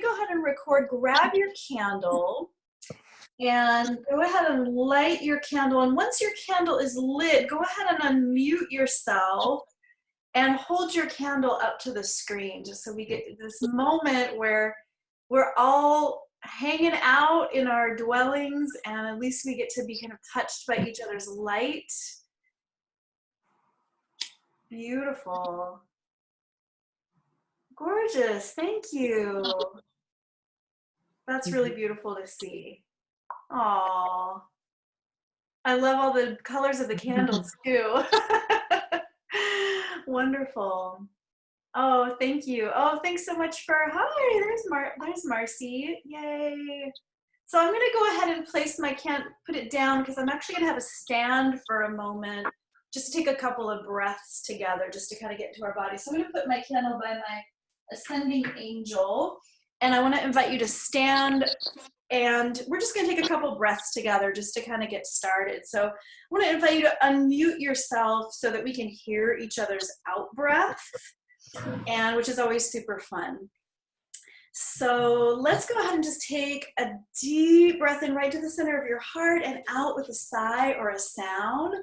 we go ahead and record, grab your candle and go ahead and light your candle. And once your candle is lit, go ahead and unmute yourself and hold your candle up to the screen, just so we get this moment where we're all hanging out in our dwellings and at least we get to be kind of touched by each other's light. Beautiful. Gorgeous, thank you. That's really beautiful to see. Aww. I love all the colors of the candles too. Wonderful. Oh, thank you. Oh, thanks so much for, hi, there's Marcy, yay. So I'm gonna go ahead and place my put it down because I'm actually gonna have a stand for a moment, just to take a couple of breaths together, just to kind of get into our body. So I'm gonna put my candle by my ascending angel, and I wanna invite you to stand, and we're just gonna take a couple breaths together just to kind of get started. So I wanna invite you to unmute yourself so that we can hear each other's out breath, and which is always super fun. So let's go ahead and just take a deep breath in right to the center of your heart and out with a sigh or a sound.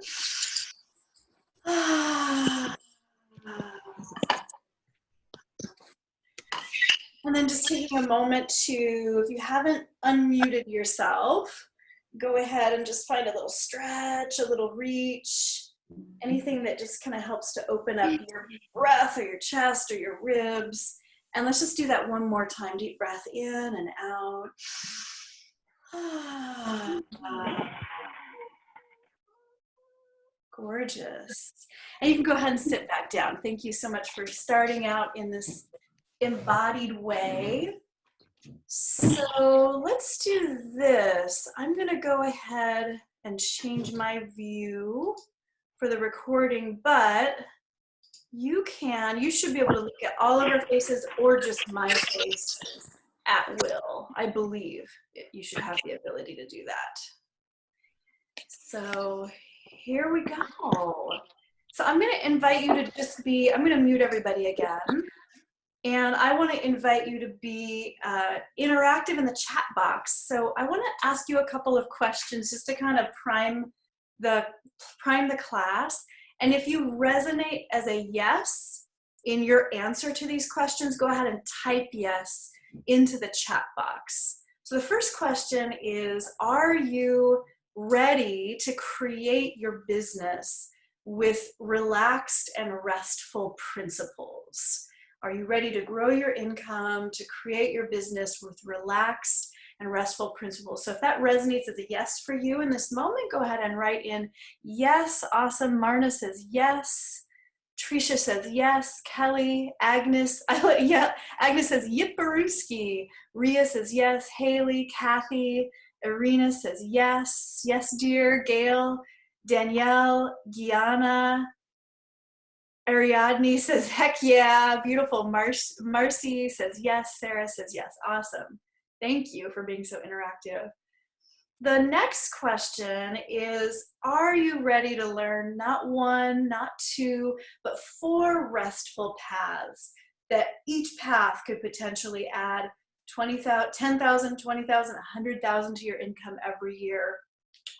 And then just taking a moment to, if you haven't unmuted yourself, go ahead and just find a little stretch, a little reach, anything that just kind of helps to open up your breath or your chest or your ribs. And let's just do that one more time. Deep breath in and out. Gorgeous. And you can go ahead and sit back down. Thank you so much for starting out in this embodied way. So let's do this. I'm going to go ahead and change my view for the recording, but you should be able to look at all of our faces or just my face at will. I believe you should have the ability to do that. So here we go. So I'm going to invite you to just be, I'm going to mute everybody again. And I want to invite you to be interactive in the chat box. So I want to ask you a couple of questions just to kind of prime the class. And if you resonate as a yes in your answer to these questions, go ahead and type yes into the chat box. So the first question is, are you ready to create your business with relaxed and restful principles? Are you ready to grow your income, to create your business with relaxed and restful principles? So if that resonates as a yes for you in this moment, go ahead and write in yes. Awesome. Marna says yes. Tricia says yes. Kelly, Agnes, Agnes says yipperooski. Ria says yes. Haley, Kathy, Irina says yes. Yes, dear. Gail, Danielle, Gianna, Ariadne says, heck yeah, beautiful. Marcy says yes. Sarah says yes. Awesome. Thank you for being so interactive. The next question is, are you ready to learn not one, not two, but 4 restful paths that each path could potentially add 10,000, 20,000, 100,000 to your income every year?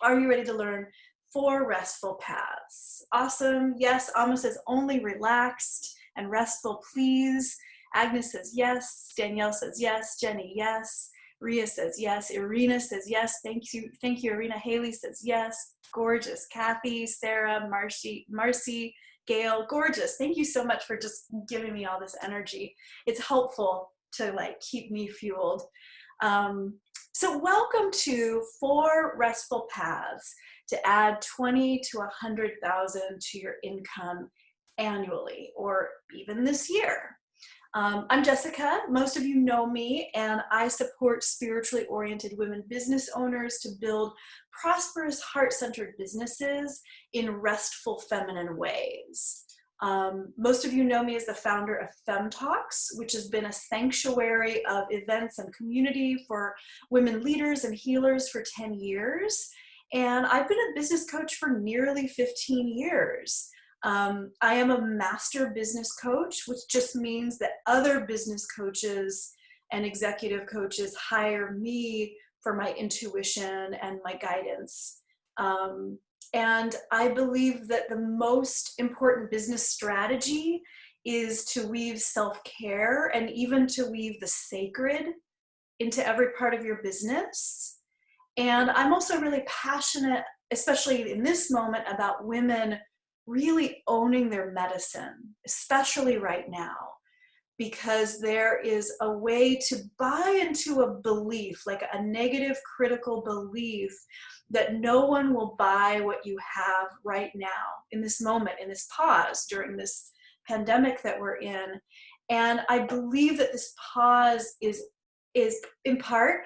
Are you ready to learn 4 restful paths? Awesome. Yes. Alma says only relaxed and restful, please. Agnes says yes. Danielle says yes. Jenny, yes. Ria says yes. Irina says yes. Thank you. Thank you, Irina. Haley says yes. Gorgeous. Kathy, Sarah, Marcy, Gail, gorgeous. Thank you so much for just giving me all this energy. It's helpful to keep me fueled. So welcome to 4 restful paths to add 20 to 100,000 to your income annually, or even this year. I'm Jessica. Most of you know me, and I support spiritually oriented women business owners to build prosperous, heart-centered businesses in restful, feminine ways. Most of you know me as the founder of Fem Talks, which has been a sanctuary of events and community for women leaders and healers for 10 years. And I've been a business coach for nearly 15 years. I am a master business coach, which just means that other business coaches and executive coaches hire me for my intuition and my guidance. And I believe that the most important business strategy is to weave self-care and even to weave the sacred into every part of your business. And I'm also really passionate, especially in this moment, about women really owning their medicine, especially right now, because there is a way to buy into a belief, like a negative critical belief, that no one will buy what you have right now, in this moment, in this pause, during this pandemic that we're in. And I believe that this pause is in part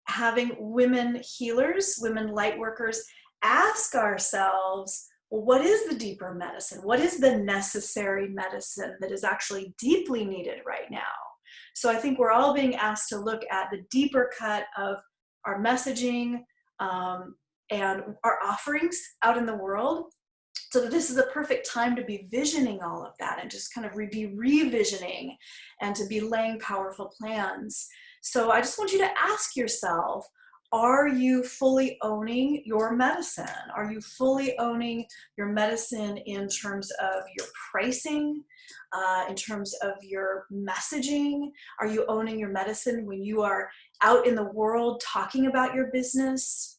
having women healers, women light workers, ask ourselves, well, what is the deeper medicine? What is the necessary medicine that is actually deeply needed right now? So I think we're all being asked to look at the deeper cut of our messaging and our offerings out in the world, so that this is a perfect time to be visioning all of that and just kind of be revisioning and to be laying powerful plans. So I just want you to ask yourself, are you fully owning your medicine? Are you fully owning your medicine in terms of your pricing, in terms of your messaging? Are you owning your medicine when you are out in the world talking about your business?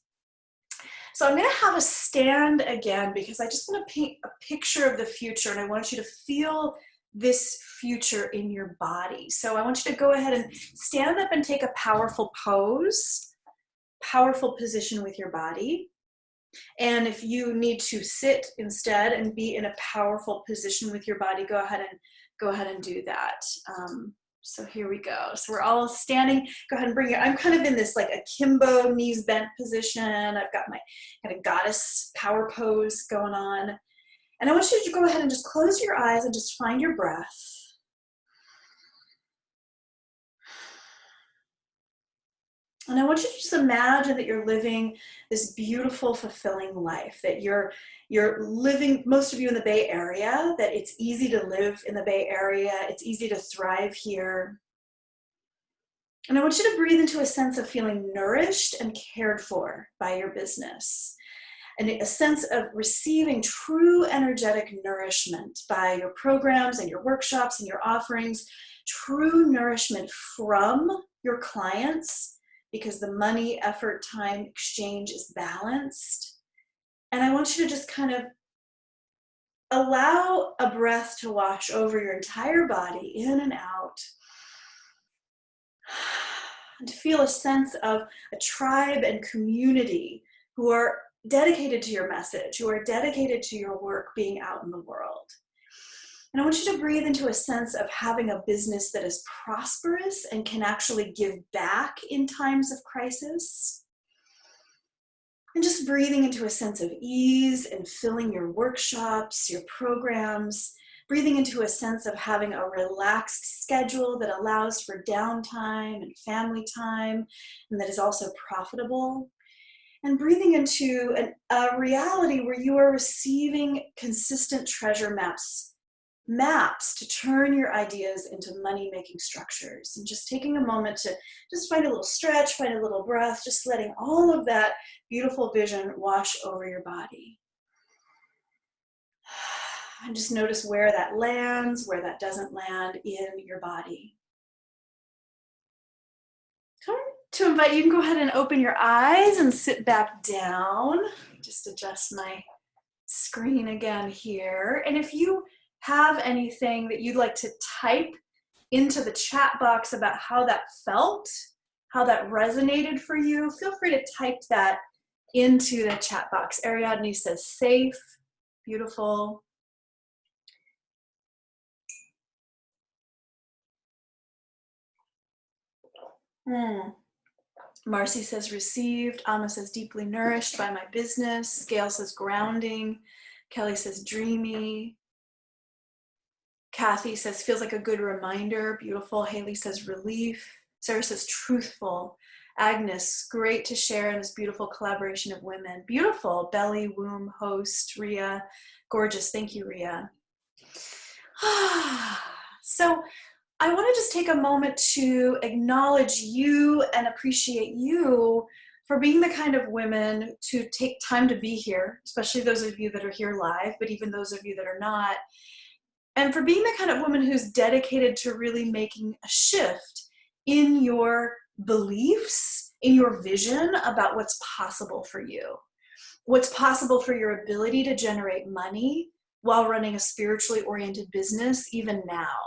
So I'm going to have a stand again, because I just want to paint a picture of the future, and I want you to feel this future in your body. So I want you to go ahead and stand up and take a powerful pose, powerful position with your body. And if you need to sit instead and be in a powerful position with your body, go ahead and do that. So here we go. So we're all standing. Go ahead and bring it. I'm kind of in this like akimbo, knees bent position. I've got my kind of goddess power pose going on. And I want you to go ahead and just close your eyes and just find your breath. And I want you to just imagine that you're living this beautiful, fulfilling life, that you're living, most of you in the Bay Area, that it's easy to live in the Bay Area. It's easy to thrive here. And I want you to breathe into a sense of feeling nourished and cared for by your business, and a sense of receiving true energetic nourishment by your programs and your workshops and your offerings, true nourishment from your clients, because the money, effort, time exchange is balanced. And I want you to just kind of allow a breath to wash over your entire body, in and out, and to feel a sense of a tribe and community who are dedicated to your message, who are dedicated to your work being out in the world. And I want you to breathe into a sense of having a business that is prosperous and can actually give back in times of crisis. And just breathing into a sense of ease and filling your workshops, your programs, breathing into a sense of having a relaxed schedule that allows for downtime and family time, and that is also profitable. And breathing into a reality where you are receiving consistent treasure maps to turn your ideas into money-making structures. And just taking a moment to just find a little stretch, find a little breath, just letting all of that beautiful vision wash over your body. And just notice where that lands, where that doesn't land in your body. To invite you can go ahead and open your eyes and sit back down. Just adjust my screen again here. And if you have anything that you'd like to type into the chat box about how that felt, how that resonated for you, feel free to type that into the chat box. Ariadne says safe, beautiful. Marcy says received. Amma says deeply nourished by my business. Gail says grounding. Kelly says dreamy. Kathy says feels like a good reminder. Beautiful. Haley says relief. Sarah says truthful. Agnes, great to share in this beautiful collaboration of women. Beautiful. Belly, womb, host, Ria. Gorgeous. Thank you, Ria. So I want to just take a moment to acknowledge you and appreciate you for being the kind of women to take time to be here, especially those of you that are here live, but even those of you that are not, and for being the kind of woman who's dedicated to really making a shift in your beliefs, in your vision about what's possible for you, what's possible for your ability to generate money while running a spiritually oriented business, even now.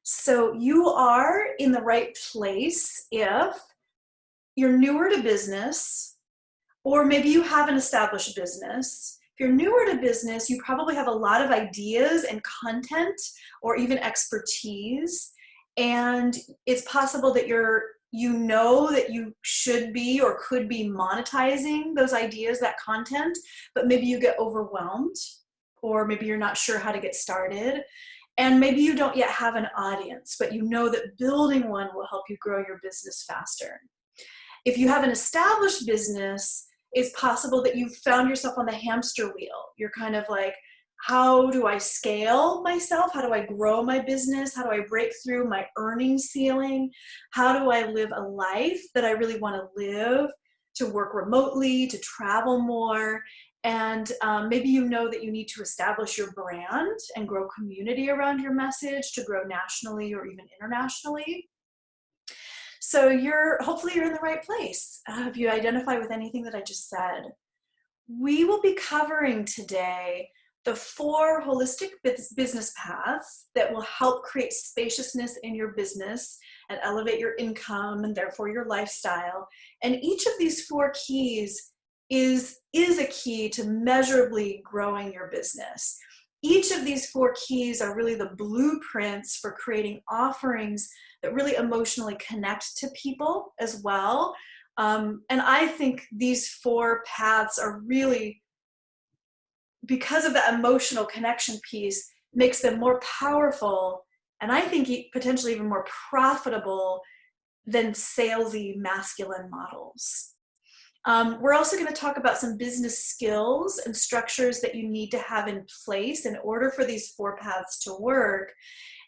So you are in the right place if you're newer to business, or maybe you have an established business. If you're newer to business, you probably have a lot of ideas and content or even expertise. And it's possible that you know that you should be or could be monetizing those ideas, that content, but maybe you get overwhelmed, or maybe you're not sure how to get started. And maybe you don't yet have an audience, but you know that building one will help you grow your business faster. If you have an established business, it's possible that you've found yourself on the hamster wheel. You're kind of like, how do I scale myself? How do I grow my business? How do I break through my earnings ceiling? How do I live a life that I really want to live, to work remotely, to travel more? And maybe you know that you need to establish your brand and grow community around your message to grow nationally or even internationally. So hopefully you're in the right place. If you identify with anything that I just said, we will be covering today the 4 holistic business paths that will help create spaciousness in your business and elevate your income and therefore your lifestyle. And each of these 4 keys is a key to measurably growing your business. Each of these 4 keys are really the blueprints for creating offerings that really emotionally connect to people as well. And I think these 4 paths are really, because of the emotional connection piece, makes them more powerful, and I think potentially even more profitable than salesy masculine models. We're also going to talk about some business skills and structures that you need to have in place in order for these 4 paths to work.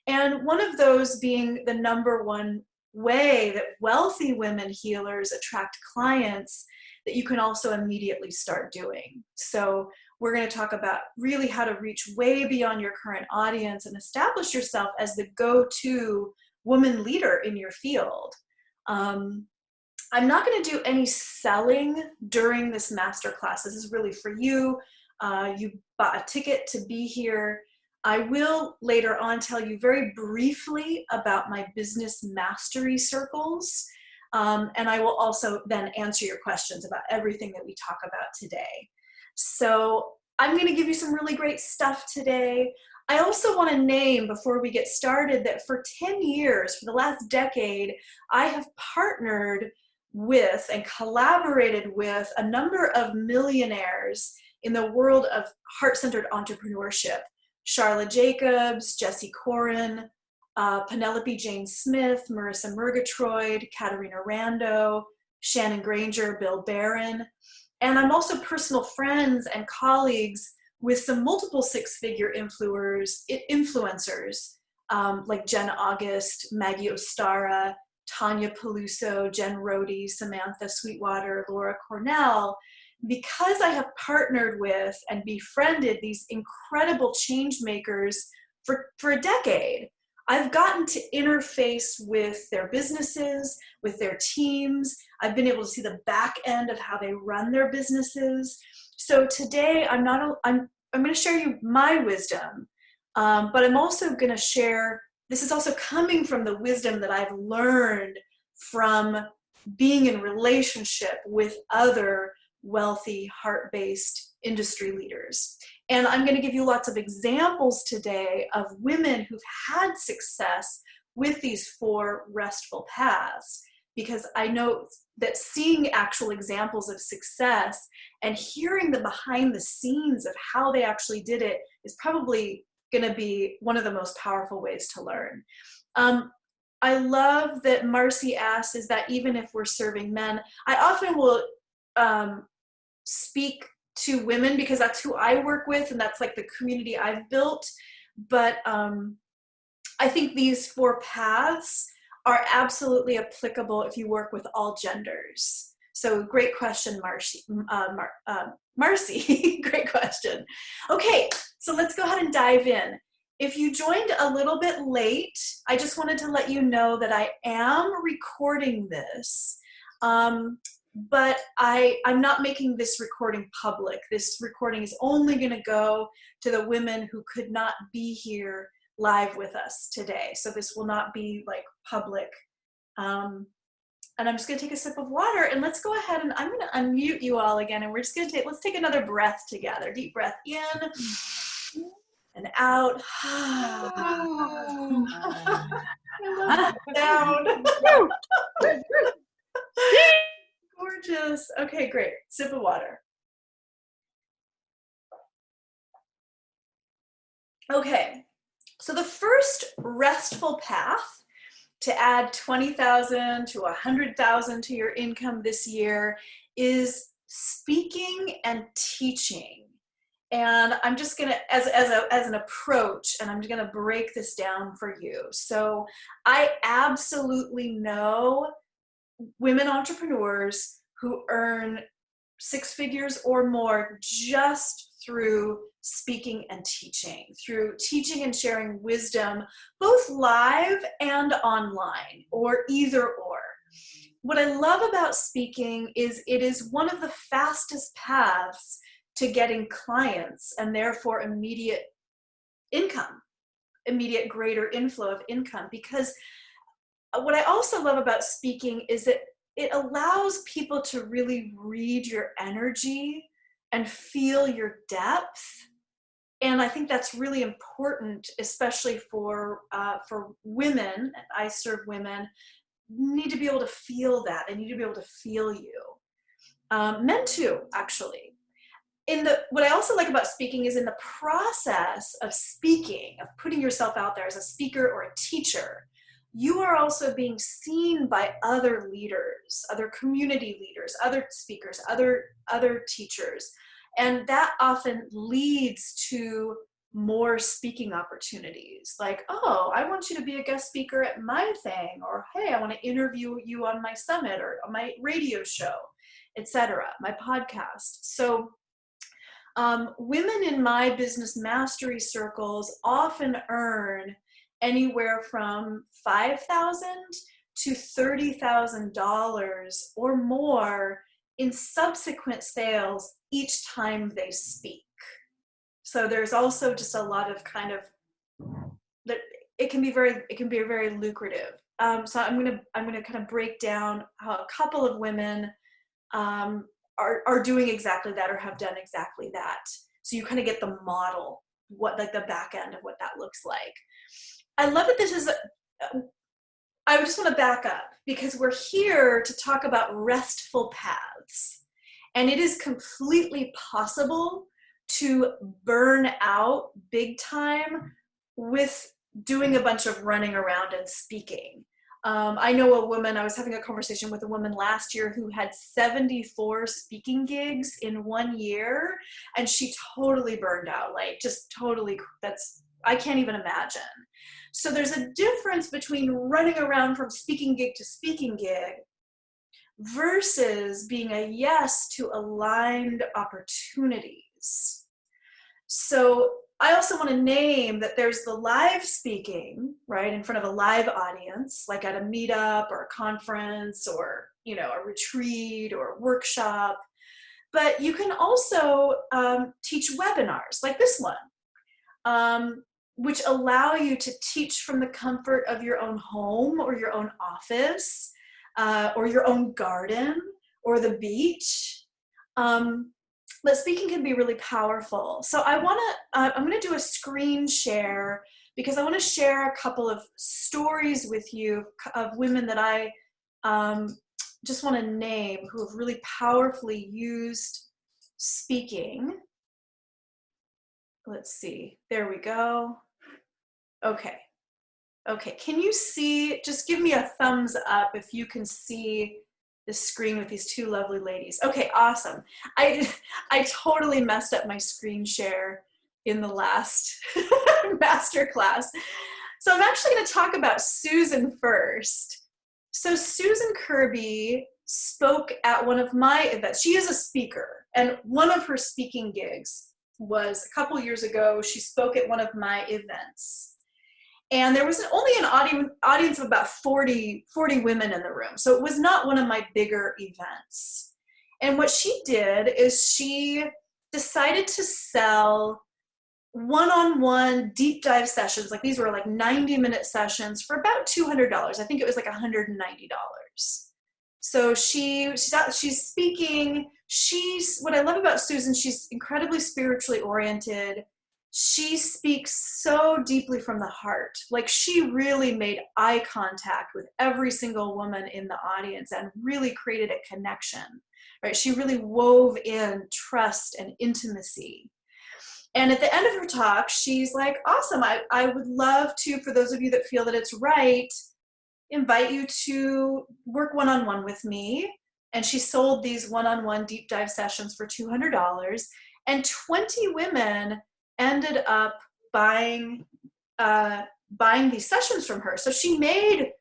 And one of those being the number one way that wealthy women healers attract clients that you can also immediately start doing. So we're going to talk about really how to reach way beyond your current audience and establish yourself as the go-to woman leader in your field. I'm not going to do any selling during this masterclass. This is really for you. You bought a ticket to be here. I will later on tell you very briefly about my business mastery circles. And I will also then answer your questions about everything that we talk about today. So I'm going to give you some really great stuff today. I also want to name, before we get started, that for 10 years, for the last decade, I have partnered with and collaborated with a number of millionaires in the world of heart-centered entrepreneurship. Charlotte Jacobs, Jessie Corin, Penelope Jane Smith, Marissa Murgatroyd, Katarina Rando, Shannon Granger, Bill Barron. And I'm also personal friends and colleagues with some multiple 6-figure influencers like Jen August, Maggie Ostara, Tanya Peluso, Jen Rohde, Samantha Sweetwater, Laura Cornell, because I have partnered with and befriended these incredible change makers for a decade. I've gotten to interface with their businesses, with their teams. I've been able to see the back end of how they run their businesses. So today I'm going to share you my wisdom, but I'm also going to share, this is also coming from the wisdom that I've learned from being in relationship with other wealthy, heart-based industry leaders. And I'm going to give you lots of examples today of women who've had success with these 4 restful paths, because I know that seeing actual examples of success and hearing the behind the scenes of how they actually did it is probably going to be one of the most powerful ways to learn. I love that Marcy asks, is that even if we're serving men? I often will speak to women because that's who I work with and that's like the community I've built. But I think these 4 paths are absolutely applicable if you work with all genders. So great question, Marcy, great question. Okay, so let's go ahead and dive in. If you joined a little bit late, I just wanted to let you know that I am recording this, but I'm not making this recording public. This recording is only gonna go to the women who could not be here live with us today. So this will not be like public. And I'm just gonna take a sip of water, and let's go ahead and I'm gonna unmute you all again, and we're just gonna let's take another breath together. Deep breath in and out. I love that sound. Gorgeous. Okay, great. Sip of water. Okay, so the first restful path to add 20,000 to 100,000 to your income this year is speaking and teaching. And I'm just gonna, as an approach, and I'm gonna break this down for you. So I absolutely know women entrepreneurs who earn 6 figures or more just through speaking and teaching, through teaching and sharing wisdom, both live and online, or either or. What I love about speaking is it is one of the fastest paths to getting clients and therefore immediate income, immediate greater inflow of income. Because what I also love about speaking is that it allows people to really read your energy and feel your depth. And I think that's really important, especially for women. I serve women, need to be able to feel that. They need to be able to feel you. Men too, actually. What I also like about speaking is in the process of speaking, of putting yourself out there as a speaker or a teacher, you are also being seen by other leaders, other community leaders, other speakers, other teachers. And that often leads to more speaking opportunities. Like, oh, I want you to be a guest speaker at my thing, or hey, I want to interview you on my summit or on my radio show, etc., my podcast. So women in my business mastery circles often earn anywhere from $5,000 to $30,000 or more in subsequent sales each time they speak. So there's also just a lot of kind of that it can be very lucrative. So I'm gonna kind of break down how a couple of women are doing exactly that or have done exactly that. So you kind of get the model, what like the back end of what that looks like. I love that this is, I just want to back up because we're here to talk about restful paths. And it is completely possible to burn out big time with doing a bunch of running around and speaking. I know a woman, I was having a conversation with a woman last year who had 74 speaking gigs in 1 year, and she totally burned out, like just totally, I can't even imagine. So there's a difference between running around from speaking gig to speaking gig versus being a yes to aligned opportunities. So I also want to name that there's the live speaking, right, in front of a live audience, like at a meetup or a conference or, you know, a retreat or a workshop. But you can also teach webinars like this one, which allow you to teach from the comfort of your own home or your own office or your own garden or the beach. But speaking can be really powerful. So I'm gonna do a screen share because I wanna share a couple of stories with you of women that I just wanna name who have really powerfully used speaking. Let's see, there we go. Okay, can you see, just give me a thumbs up if you can see the screen with these two lovely ladies. Okay, awesome. I totally messed up my screen share in the last master class. So I'm actually going to talk about Susan first. So Susan Kirby spoke at one of my events. She is a speaker, and one of her speaking gigs was a couple years ago. She spoke at one of my events. And there was only an audience of about 40 women in the room. So it was not one of my bigger events. And what she did is she decided to sell one-on-one deep dive sessions. Like these were like 90-minute sessions for about $200. I think it was like $190. So she's speaking. What I love about Susan, she's incredibly spiritually oriented. She speaks so deeply from the heart. Like she really made eye contact with every single woman in the audience and really created a connection, right? She really wove in trust and intimacy. And at the end of her talk, she's like, awesome, I would love to, for those of you that feel that it's right, invite you to work one-on-one with me. And she sold these one-on-one deep dive sessions for $200. And 20 women ended up buying these sessions from her. So she made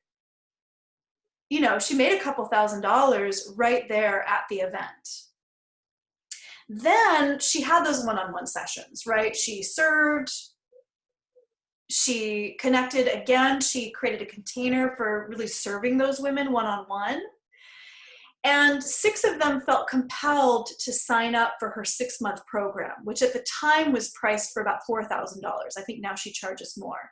a couple $1,000s right there at the event. Then she had those one-on-one sessions, right? She served, she connected again, she created a container for really serving those women one-on-one. And 6 of them felt compelled to sign up for her 6-month program, which at the time was priced for about $4,000. I think now she charges more.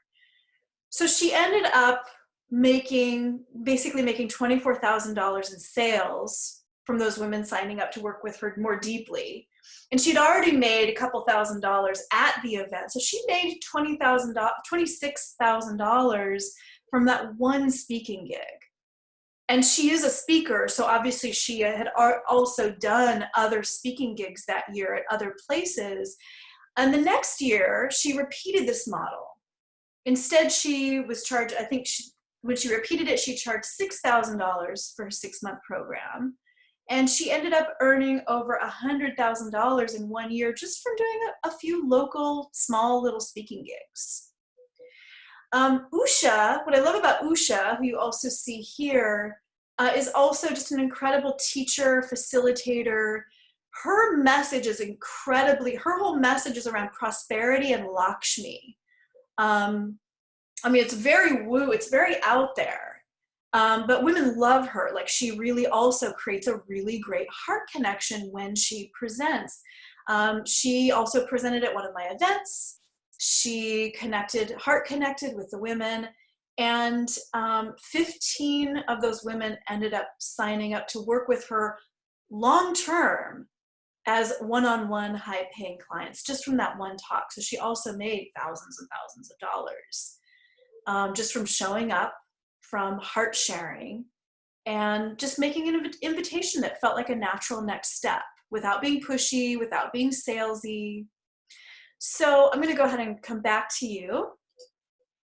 So she ended up basically making $24,000 in sales from those women signing up to work with her more deeply. And she'd already made a couple $1,000s at the event. So she made $26,000 from that one speaking gig. And she is a speaker, so obviously she had also done other speaking gigs that year at other places. And the next year, she repeated this model. Instead, she was charged, when she repeated it, she charged $6,000 for her 6-month program. And she ended up earning over $100,000 in 1 year just from doing a few local, small little speaking gigs. Usha, what I love about Usha, who you also see here, is also just an incredible teacher, facilitator. Her message is her whole message is around prosperity and Lakshmi. It's very woo, it's very out there. But women love her. Like she really also creates a really great heart connection when she presents. She also presented at one of my events. She heart connected with the women, and 15 of those women ended up signing up to work with her long-term as one-on-one high-paying clients just from that one talk. So she also made thousands and thousands of dollars just from showing up, from heart sharing, and just making an invitation that felt like a natural next step without being pushy, without being salesy. So I'm going to go ahead and come back to you.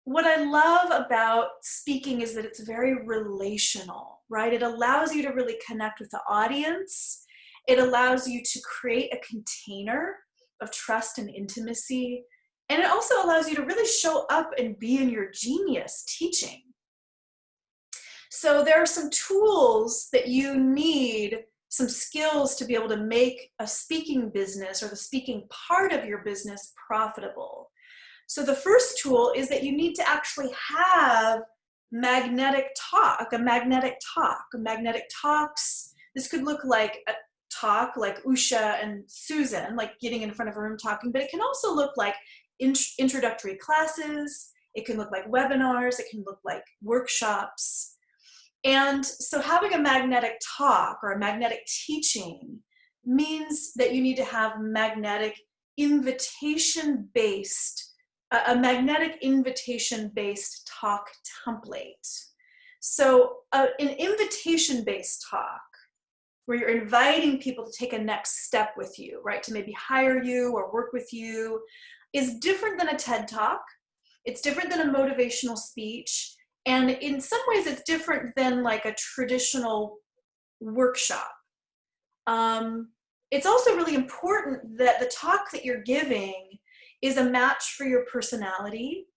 What I love about speaking is that it's very relational, right? It allows you to really connect with the audience. It allows you to create a container of trust and intimacy. And it also allows you to really show up and be in your genius teaching. So there are some tools that you need, some skills to be able to make a speaking business or the speaking part of your business profitable. So the first tool is that you need to actually have magnetic talks. This could look like a talk like Usha and Susan, like getting in front of a room talking, but it can also look like introductory classes. It can look like webinars. It can look like workshops. And so having a magnetic talk or a magnetic teaching means that you need to have a magnetic invitation-based talk template. So an invitation-based talk where you're inviting people to take a next step with you, right? To maybe hire you or work with you is different than a TED Talk. It's different than a motivational speech. And in some ways, it's different than like a traditional workshop. It's also really important that the talk that you're giving is a match for your personality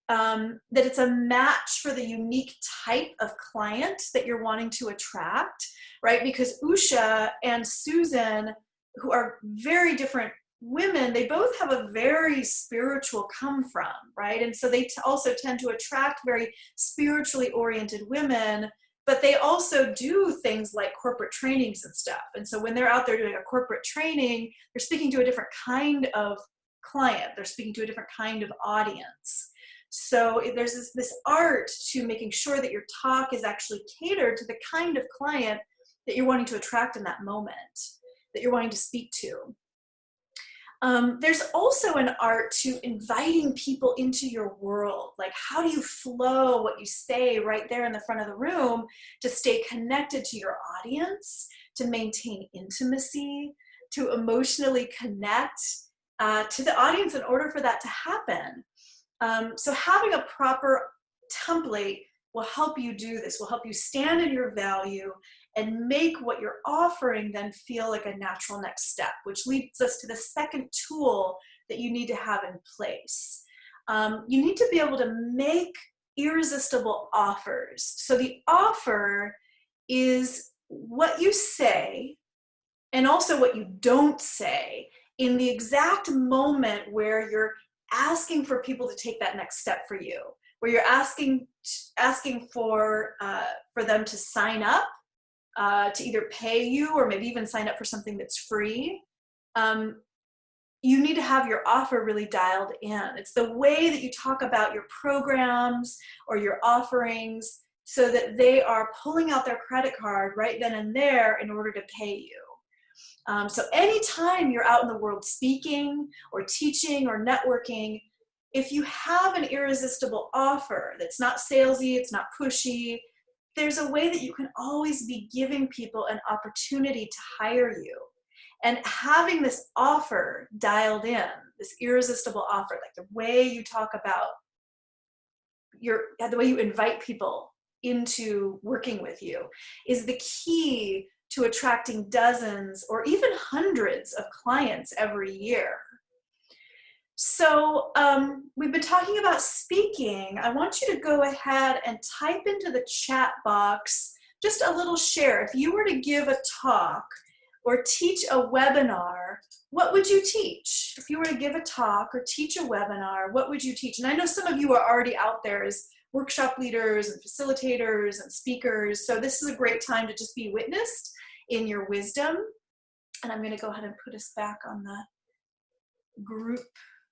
that it's a match for the unique type of client that you're wanting to attract, right? Because Usha and Susan, who are very different women, they both have a very spiritual come from, right? And so they also tend to attract very spiritually oriented women, but they also do things like corporate trainings and stuff. And so when they're out there doing a corporate training, they're speaking to a different kind of client. They're speaking to a different kind of audience. So there's this art to making sure that your talk is actually catered to the kind of client that you're wanting to attract in that moment, that you're wanting to speak to. There's also an art to inviting people into your world. Like, how do you flow what you say right there in the front of the room to stay connected to your audience, to maintain intimacy, to emotionally connect to the audience in order for that to happen? So having a proper template will help you do this, will help you stand in your value and make what you're offering then feel like a natural next step, which leads us to the second tool that you need to have in place. You need to be able to make irresistible offers. So the offer is what you say and also what you don't say in the exact moment where you're asking for people to take that next step for you, where you're asking for them to sign up, to either pay you or maybe even sign up for something that's free. You need to have your offer really dialed in. It's the way that you talk about your programs or your offerings so that they are pulling out their credit card right then and there in order to pay you. So anytime you're out in the world speaking or teaching or networking, if you have an irresistible offer that's not salesy, it's not pushy, there's a way that you can always be giving people an opportunity to hire you. And having this offer dialed in, this irresistible offer, like the way you talk about the way you invite people into working with you, is the key to attracting dozens or even hundreds of clients every year. So we've been talking about speaking. I want you to go ahead and type into the chat box just a little share. If you were to give a talk or teach a webinar, what would you teach? If you were to give a talk or teach a webinar, what would you teach? And I know some of you are already out there as workshop leaders and facilitators and speakers, so this is a great time to just be witnessed in your wisdom. And I'm going to go ahead and put us back on the group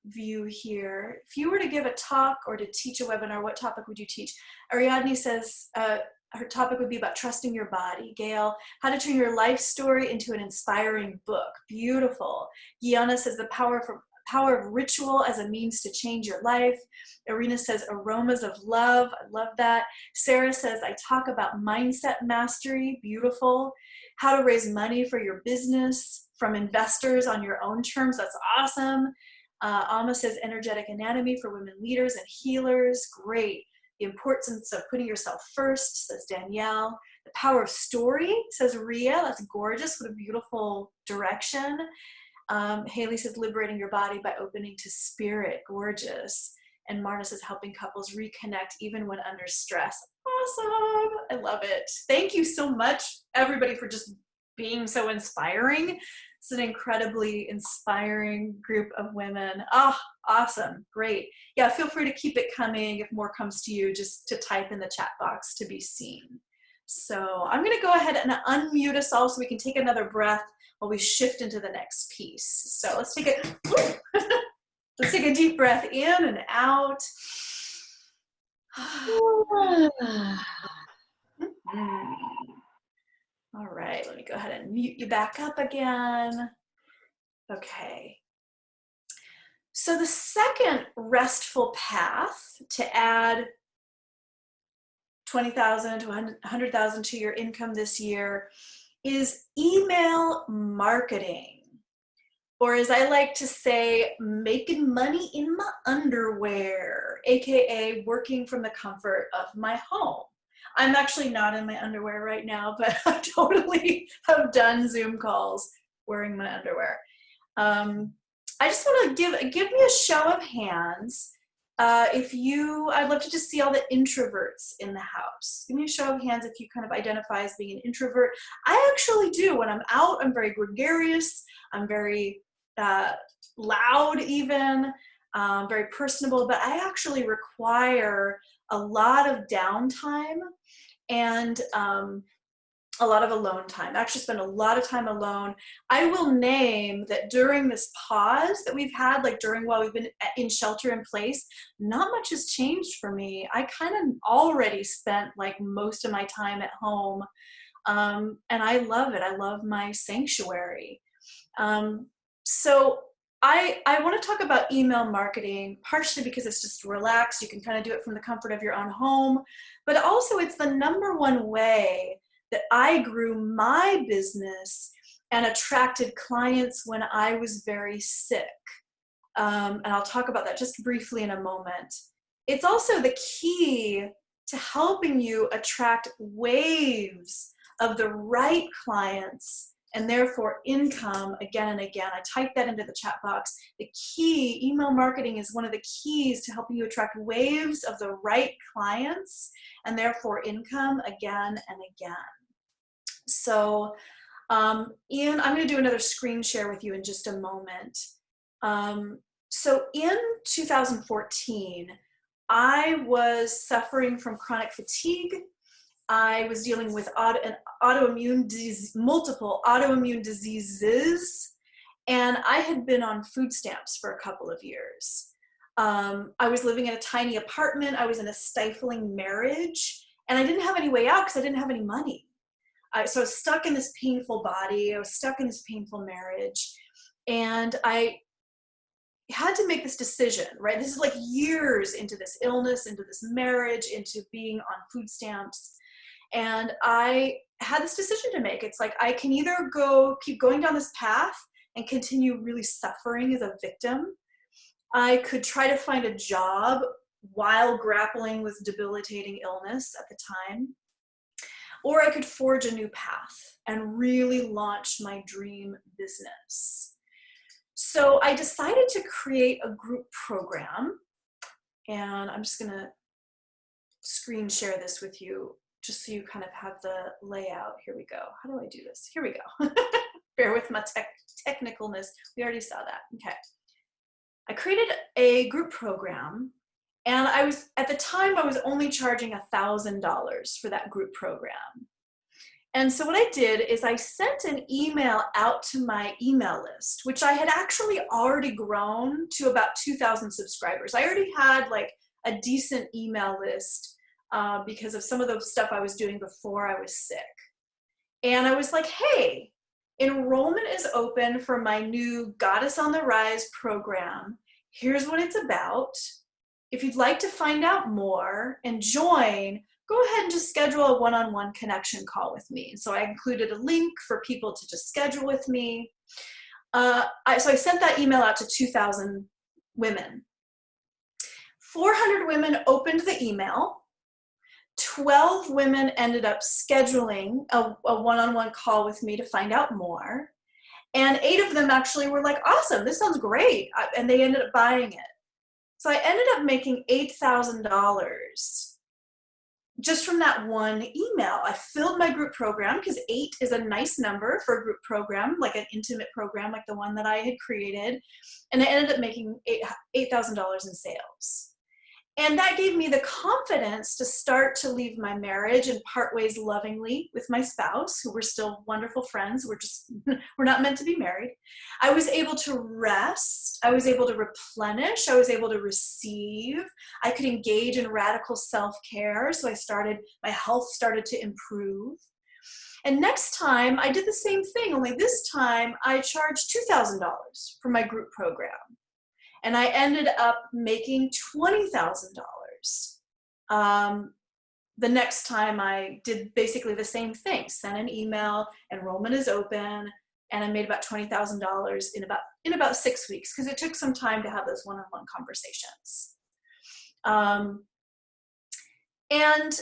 view here. If you were to give a talk or to teach a webinar, what topic would you teach? Ariadne says her topic would be about trusting your body. Gail, how to turn your life story into an inspiring book. Beautiful. Gianna says the power of ritual as a means to change your life. Irina says aromas of love. I love that. Sarah says I talk about mindset mastery. Beautiful. How to raise money for your business from investors on your own terms. That's awesome. Alma says energetic anatomy for women leaders and healers. Great. The importance of putting yourself first, says Danielle. The power of story, says Ria. That's gorgeous. What a beautiful direction. Haley says liberating your body by opening to spirit. Gorgeous. And Marta says helping couples reconnect even when under stress. Awesome. I love it. Thank you so much, everybody, for just being so inspiring. It's an incredibly inspiring group of women. Oh, awesome. Great. Yeah, feel free to keep it coming. If more comes to you, just to type in the chat box to be seen. So I'm going to go ahead and unmute us all so we can take another breath while we shift into the next piece. So let's take let's take a deep breath in and out. All right, let me go ahead and mute you back up again. Okay. So the second restful path to add 20,000 to 100,000 to your income this year is email marketing. Or as I like to say, making money in my underwear, AKA working from the comfort of my home. I'm actually not in my underwear right now, but I totally have done Zoom calls wearing my underwear. I just want to give me a show of hands. I'd love to just see all the introverts in the house. Give me a show of hands if you kind of identify as being an introvert. I actually do. When I'm out, I'm very gregarious. I'm very loud even, very personable, but I actually require a lot of downtime and a lot of alone time. I actually spend a lot of time alone. I will name that during this pause that we've had, like while we've been in shelter in place, not much has changed for me. I kind of already spent like most of my time at home, and I love it. I love my sanctuary. So I want to talk about email marketing, partially because it's just relaxed. You can kind of do it from the comfort of your own home, but also it's the number one way that I grew my business and attracted clients when I was very sick. And I'll talk about that just briefly in a moment. It's also the key to helping you attract waves of the right clients and therefore income again and again. I typed that into the chat box. The key, email marketing is one of the keys to helping you attract waves of the right clients and therefore income again and again. So Ian, I'm going to do another screen share with you in just a moment. So in 2014, I was suffering from chronic fatigue. I was dealing with multiple autoimmune diseases, and I had been on food stamps for a couple of years. I was living in a tiny apartment. I was in a stifling marriage, and I didn't have any way out because I didn't have any money. So I was stuck in this painful body. I was stuck in this painful marriage, and I had to make this decision, right? This is like years into this illness, into this marriage, into being on food stamps. And I had this decision to make. It's like, I can either keep going down this path and continue really suffering as a victim. I could try to find a job while grappling with debilitating illness at the time. Or I could forge a new path and really launch my dream business. So I decided to create a group program, and I'm just gonna screen share this with you just so you kind of have the layout. Here we go. How do I do this? Here we go. Bear with my technicalness. We already saw that. Okay. I created a group program, and at the time I was only charging $1,000 for that group program. And so what I did is I sent an email out to my email list, which I had actually already grown to about 2,000 subscribers. I already had like a decent email list because of some of the stuff I was doing before I was sick. And I was like, hey, enrollment is open for my new Goddess on the Rise program. Here's what it's about. If you'd like to find out more and join, go ahead and just schedule a one-on-one connection call with me. So I included a link for people to just schedule with me. So I sent that email out to 2,000 women. 400 women opened the email. 12 women ended up scheduling a one-on-one call with me to find out more. And 8 of them actually were like, awesome, this sounds great. And they ended up buying it. So I ended up making $8,000 just from that one email. I filled my group program because 8 is a nice number for a group program, like an intimate program like the one that I had created. And I ended up making $8,000 in sales. And that gave me the confidence to start to leave my marriage and part ways lovingly with my spouse, who were still wonderful friends. We're not meant to be married. I was able to rest. I was able to replenish. I was able to receive. I could engage in radical self-care. So my health started to improve. And next time I did the same thing, only this time I charged $2,000 for my group program. And I ended up making $20,000. The next time I did basically the same thing, sent an email, enrollment is open, and I made about $20,000 in about 6 weeks, because it took some time to have those one-on-one conversations. And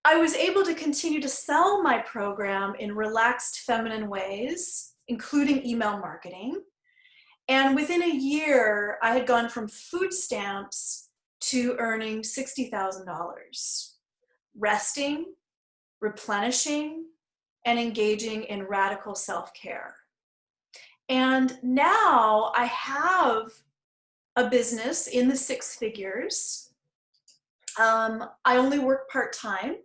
I was able to continue to sell my program in relaxed feminine ways, including email marketing. And within a year, I had gone from food stamps to earning $60,000, resting, replenishing, and engaging in radical self-care. And now I have a business in the six figures. I only work part-time,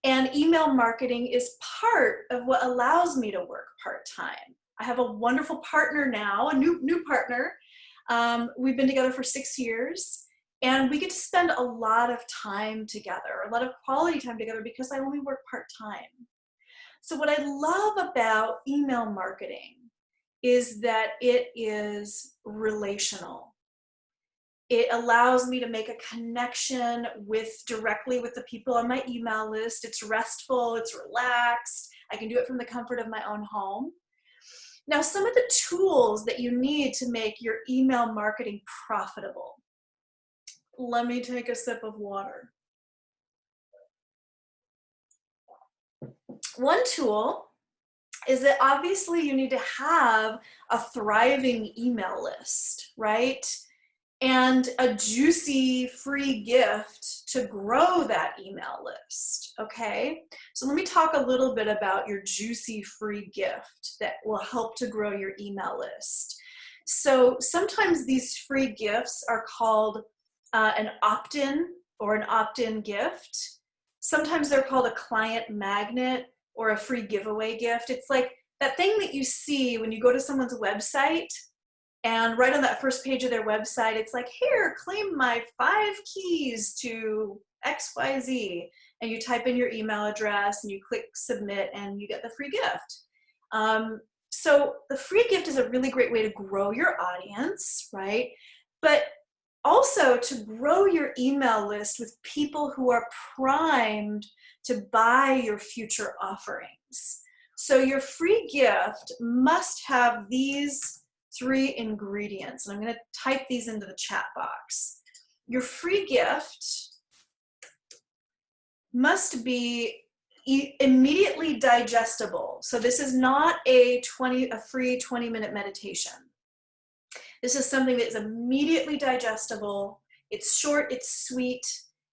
and email marketing is part of what allows me to work part-time. I have a wonderful partner now, a new partner. We've been together for 6 years, and we get to spend a lot of time together, a lot of quality time together, because I only work part-time. So what I love about email marketing is that it is relational. It allows me to make a connection directly with the people on my email list. It's restful, it's relaxed. I can do it from the comfort of my own home. Now, some of the tools that you need to make your email marketing profitable. Let me take a sip of water. One tool is that obviously you need to have a thriving email list, right? And a juicy free gift to grow that email list, okay? So let me talk a little bit about your juicy free gift that will help to grow your email list. So sometimes these free gifts are called an opt-in or an opt-in gift. Sometimes they're called a client magnet or a free giveaway gift. It's like that thing that you see when you go to someone's website, and right on that first page of their website, it's like, here, claim my 5 keys to XYZ. And you type in your email address and you click submit and you get the free gift. So the free gift is a really great way to grow your audience, right? But also to grow your email list with people who are primed to buy your future offerings. So your free gift must have these 3 ingredients, and I'm going to type these into the chat box. Your free gift must be immediately digestible. So this is not a free 20-minute meditation. This is something that is immediately digestible. It's short, it's sweet.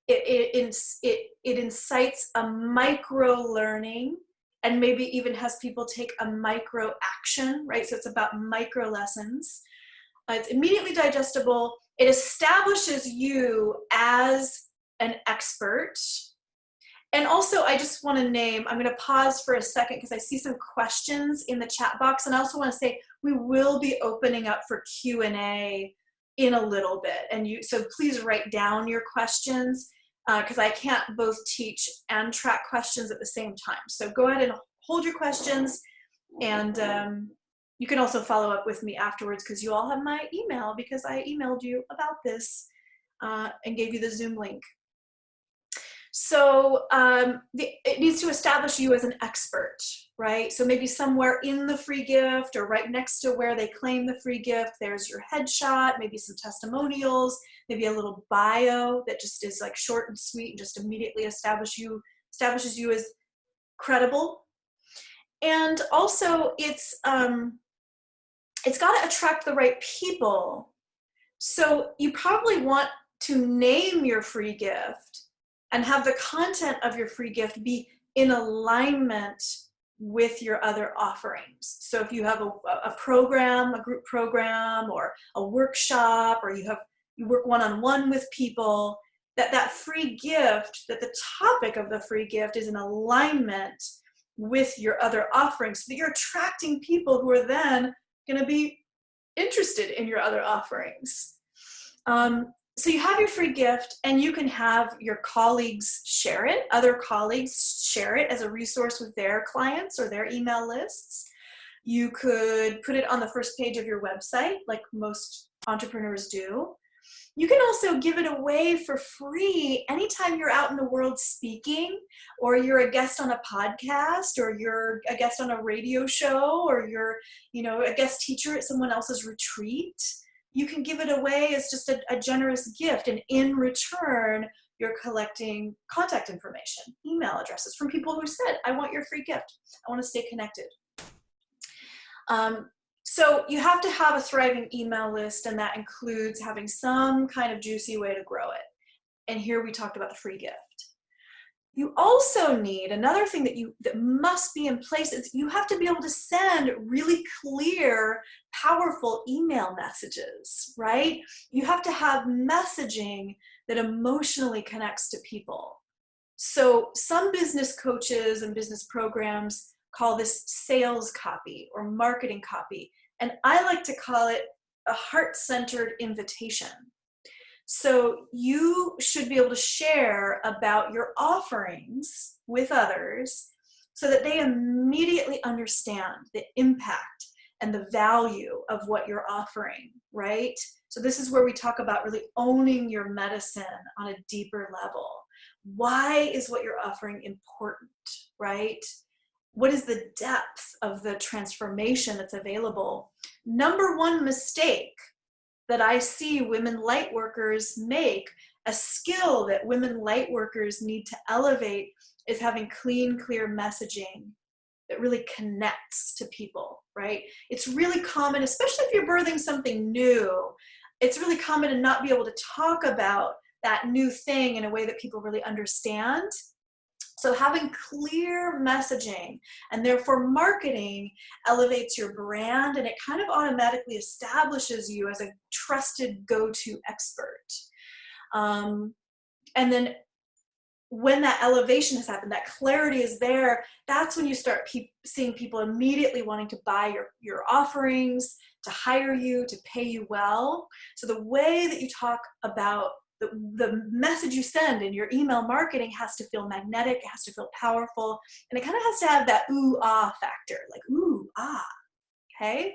It incites a micro learning, and maybe even has people take a micro action, right? So it's about micro lessons. It's immediately digestible. It establishes you as an expert. And also, I just want to name, I'm going to pause for a second because I see some questions in the chat box. And I also want to say we will be opening up for Q&A in a little bit. So please write down your questions because I can't both teach and track questions at the same time. So go ahead and hold your questions, and you can also follow up with me afterwards because you all have my email because I emailed you about this and gave you the Zoom link. So it needs to establish you as an expert, right? So maybe somewhere in the free gift or right next to where they claim the free gift, there's your headshot, maybe some testimonials, maybe a little bio that just is like short and sweet and just immediately establishes you as credible. And also it's got to attract the right people. So you probably want to name your free gift and have the content of your free gift be in alignment with your other offerings. So if you have a program, a group program, or a workshop, or you work one-on-one with people, that free gift, that the topic of the free gift is in alignment with your other offerings, so that you're attracting people who are then going to be interested in your other offerings. So you have your free gift, and you can have your colleagues share it, other colleagues share it as a resource with their clients or their email lists. You could put it on the first page of your website, like most entrepreneurs do. You can also give it away for free anytime you're out in the world speaking, or you're a guest on a podcast, or you're a guest on a radio show, or you're, a guest teacher at someone else's retreat. You can give it away as just a generous gift, and in return, you're collecting contact information, email addresses from people who said, I want your free gift. I want to stay connected. So you have to have a thriving email list, and that includes having some kind of juicy way to grow it. And here we talked about the free gift. You also need, another thing that must be in place is you have to be able to send really clear, powerful email messages, right? You have to have messaging that emotionally connects to people. So some business coaches and business programs call this sales copy or marketing copy, and I like to call it a heart-centered invitation. So you should be able to share about your offerings with others so that they immediately understand the impact and the value of what you're offering, right? So this is where we talk about really owning your medicine on a deeper level. Why is what you're offering important, right? What is the depth of the transformation that's available? Number one mistake that I see women light workers make, a skill that women light workers need to elevate, is having clean, clear messaging that really connects to people, right? It's really common, especially if you're birthing something new, it's really common to not be able to talk about that new thing in a way that people really understand. So having clear messaging and therefore marketing elevates your brand, and it kind of automatically establishes you as a trusted go-to expert. And then when that elevation has happened, that clarity is there, that's when you start seeing people immediately wanting to buy your offerings, to hire you, to pay you well. So the way that you talk about the message you send in your email marketing has to feel magnetic, it has to feel powerful, and it kind of has to have that ooh, ah factor, like ooh, ah, okay?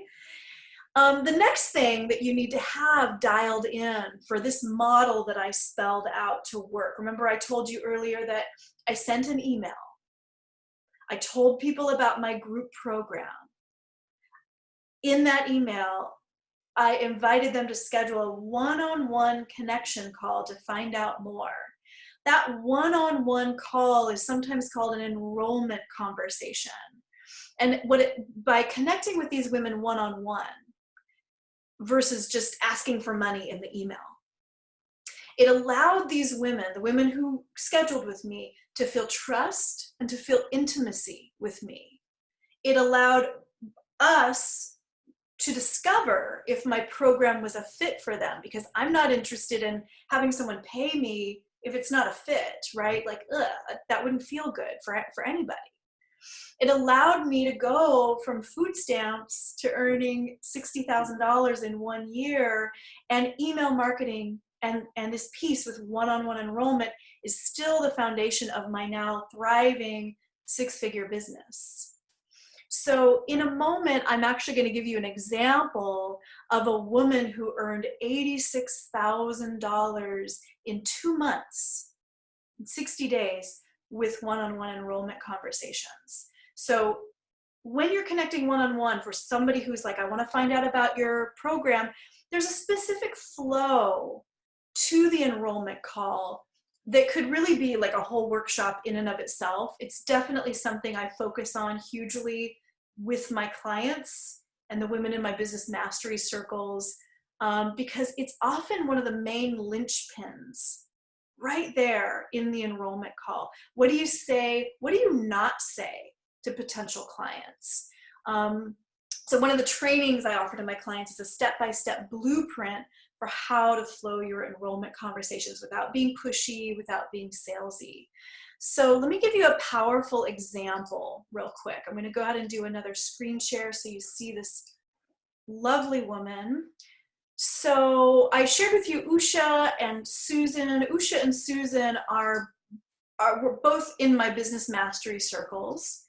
The next thing that you need to have dialed in for this model that I spelled out to work, remember I told you earlier that I sent an email. I told people about my group program. In that email, I invited them to schedule a one-on-one connection call to find out more. That one-on-one call is sometimes called an enrollment conversation. And by connecting with these women one-on-one versus just asking for money in the email, it allowed these women, the women who scheduled with me, to feel trust and to feel intimacy with me. It allowed us to discover if my program was a fit for them, because I'm not interested in having someone pay me if it's not a fit, right? Like, that wouldn't feel good for anybody. It allowed me to go from food stamps to earning $60,000 in 1 year, and email marketing and this piece with one-on-one enrollment is still the foundation of my now thriving six-figure business. So in a moment, I'm actually going to give you an example of a woman who earned $86,000 in 2 months, in 60 days, with one-on-one enrollment conversations. So when you're connecting one-on-one for somebody who's like, I want to find out about your program, there's a specific flow to the enrollment call that could really be like a whole workshop in and of itself. It's definitely something I focus on hugely with my clients and the women in my business mastery circles, because it's often one of the main linchpins right there in the enrollment call. What do you say? What do you not say to potential clients? So one of the trainings I offer to my clients is a step-by-step blueprint for how to flow your enrollment conversations without being pushy, without being salesy. So let me give you a powerful example real quick. I'm going to go ahead and do another screen share so you see this lovely woman. So I shared with you Usha and Susan. Usha and Susan were both in my business mastery circles.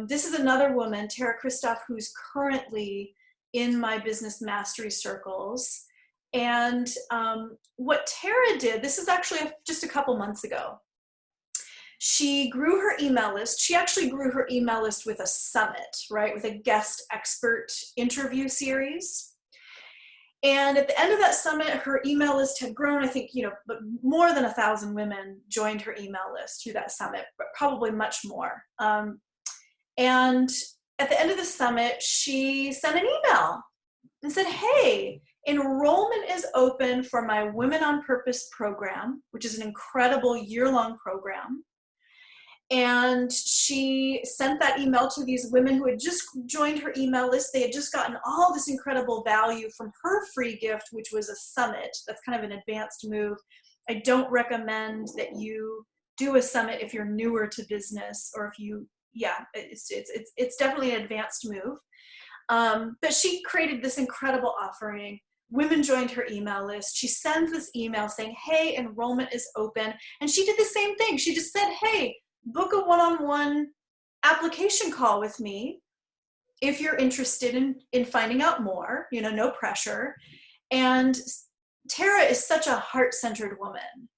This is another woman, Tara Christoph, who's currently in my business mastery circles. And what Tara did, this is actually just a couple months ago. She grew her email list. She actually grew her email list with a summit, right? With a guest expert interview series. And at the end of that summit, her email list had grown, I think, but more than 1,000 women joined her email list through that summit, but probably much more. And at the end of the summit, she sent an email and said, hey, enrollment is open for my Women on Purpose program, which is an incredible year-long program. And she sent that email to these women who had just joined her email list. They had just gotten all this incredible value from her free gift, which was a summit. That's kind of an advanced move. I don't recommend that you do a summit if you're newer to business, or if you, it's definitely an advanced move. But she created this incredible offering. Women joined her email list. She sends this email saying, hey, enrollment is open. And she did the same thing. She just said, hey, book a one-on-one application call with me if you're interested in finding out more, no pressure. And Tara is such a heart-centered woman.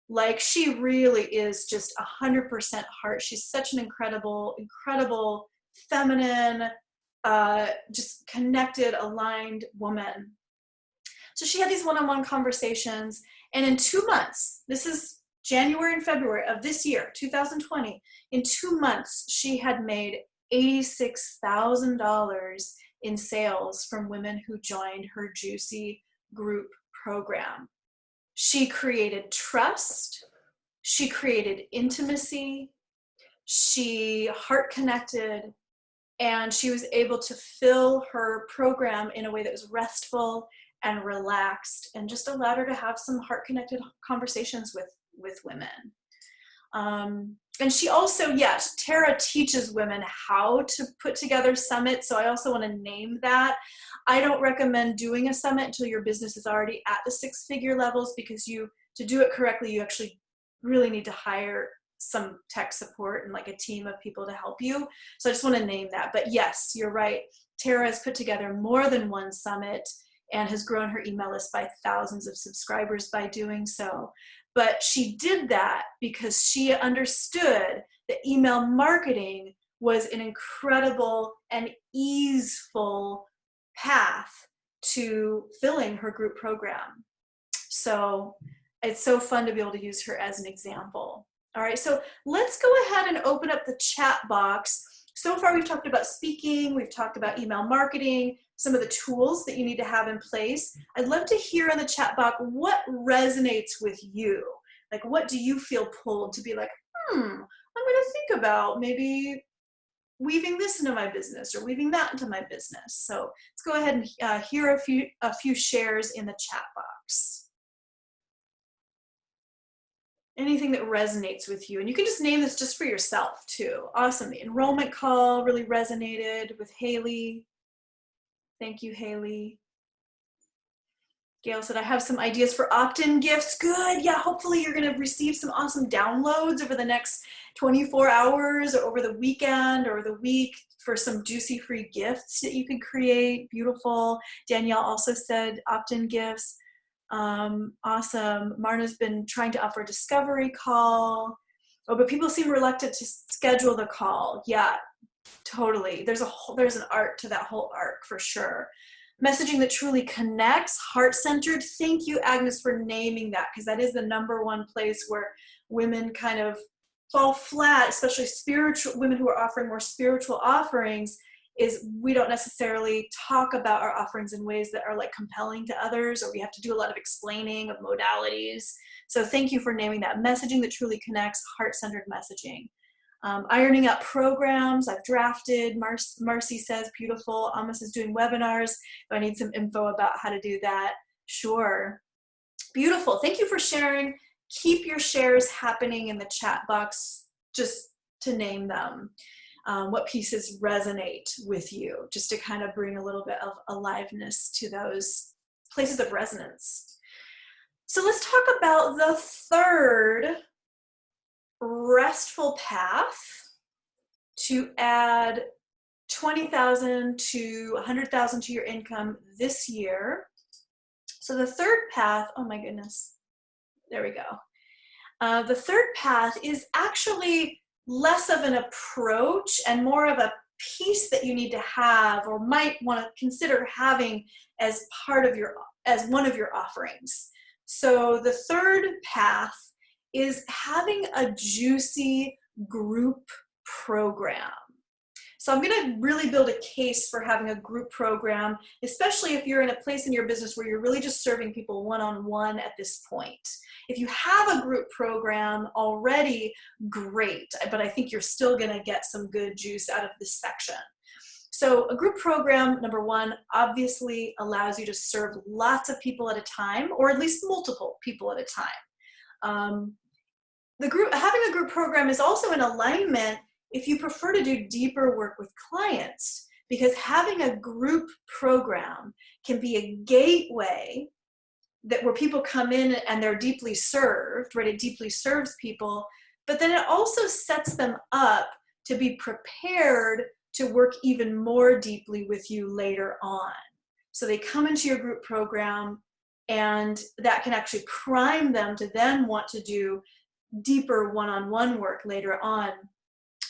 Like, she really is just 100% heart. She's such an incredible, incredible, feminine, just connected, aligned woman. So she had these one-on-one conversations, and in 2 months, this is January and February of this year, 2020, in 2 months, she had made $86,000 in sales from women who joined her Juicy group program. She created trust, she created intimacy, she heart connected, and she was able to fill her program in a way that was restful and relaxed, and just allowed her to have some heart connected conversations with women. And she also, yes, Tara teaches women how to put together summits. So I also want to name that. I don't recommend doing a summit until your business is already at the 6-figure levels, because to do it correctly, you actually really need to hire some tech support and like a team of people to help you. So I just want to name that. But yes, you're right. Tara has put together more than one summit and has grown her email list by thousands of subscribers by doing so. But she did that because she understood that email marketing was an incredible and easeful path to filling her group program. So it's so fun to be able to use her as an example. All right, so let's go ahead and open up the chat box. So far, we've talked about speaking, we've talked about email marketing, some of the tools that you need to have in place. I'd love to hear in the chat box what resonates with you. Like, what do you feel pulled to be like, I'm going to think about maybe weaving this into my business or weaving that into my business. So let's go ahead and hear a few shares in the chat box. Anything that resonates with you. And you can just name this just for yourself too. Awesome. The enrollment call really resonated with Haley. Thank you, Haley. Gail said, I have some ideas for opt-in gifts. Good. Yeah, hopefully you're going to receive some awesome downloads over the next 24 hours or over the weekend or the week for some juicy free gifts that you can create. Beautiful. Danielle also said opt-in gifts. Awesome. Marna's been trying to offer a discovery call. Oh, but people seem reluctant to schedule the call. Yeah, totally. There's an art to that whole arc for sure. Messaging that truly connects, heart-centered. Thank you, Agnes, for naming that, because that is the #1 place where women kind of fall flat, especially spiritual women who are offering more spiritual offerings, is we don't necessarily talk about our offerings in ways that are like compelling to others, or we have to do a lot of explaining of modalities. So thank you for naming that. Messaging that truly connects, heart-centered messaging. Ironing out programs, I've drafted. Marcy says, beautiful. Amos is doing webinars. If I need some info about how to do that, sure. Beautiful. Thank you for sharing. Keep your shares happening in the chat box, just to name them. What pieces resonate with you, just to kind of bring a little bit of aliveness to those places of resonance. So let's talk about the third restful path to add 20,000 to 100,000 to your income this year. So the third path, oh my goodness, there we go. The third path is actually less of an approach and more of a piece that you need to have or might want to consider having as as one of your offerings. So the third path is having a juicy group program. So I'm going to really build a case for having a group program, especially if you're in a place in your business where you're really just serving people one-on-one at this point. If you have a group program already, great, but I think you're still going to get some good juice out of this section. So a group program, number one, obviously allows you to serve lots of people at a time, or at least multiple people at a time. Having a group program is also in alignment if you prefer to do deeper work with clients, because having a group program can be a gateway where people come in and they're deeply served, right? It deeply serves people, but then it also sets them up to be prepared to work even more deeply with you later on. So they come into your group program, and that can actually prime them to then want to do deeper one-on-one work later on.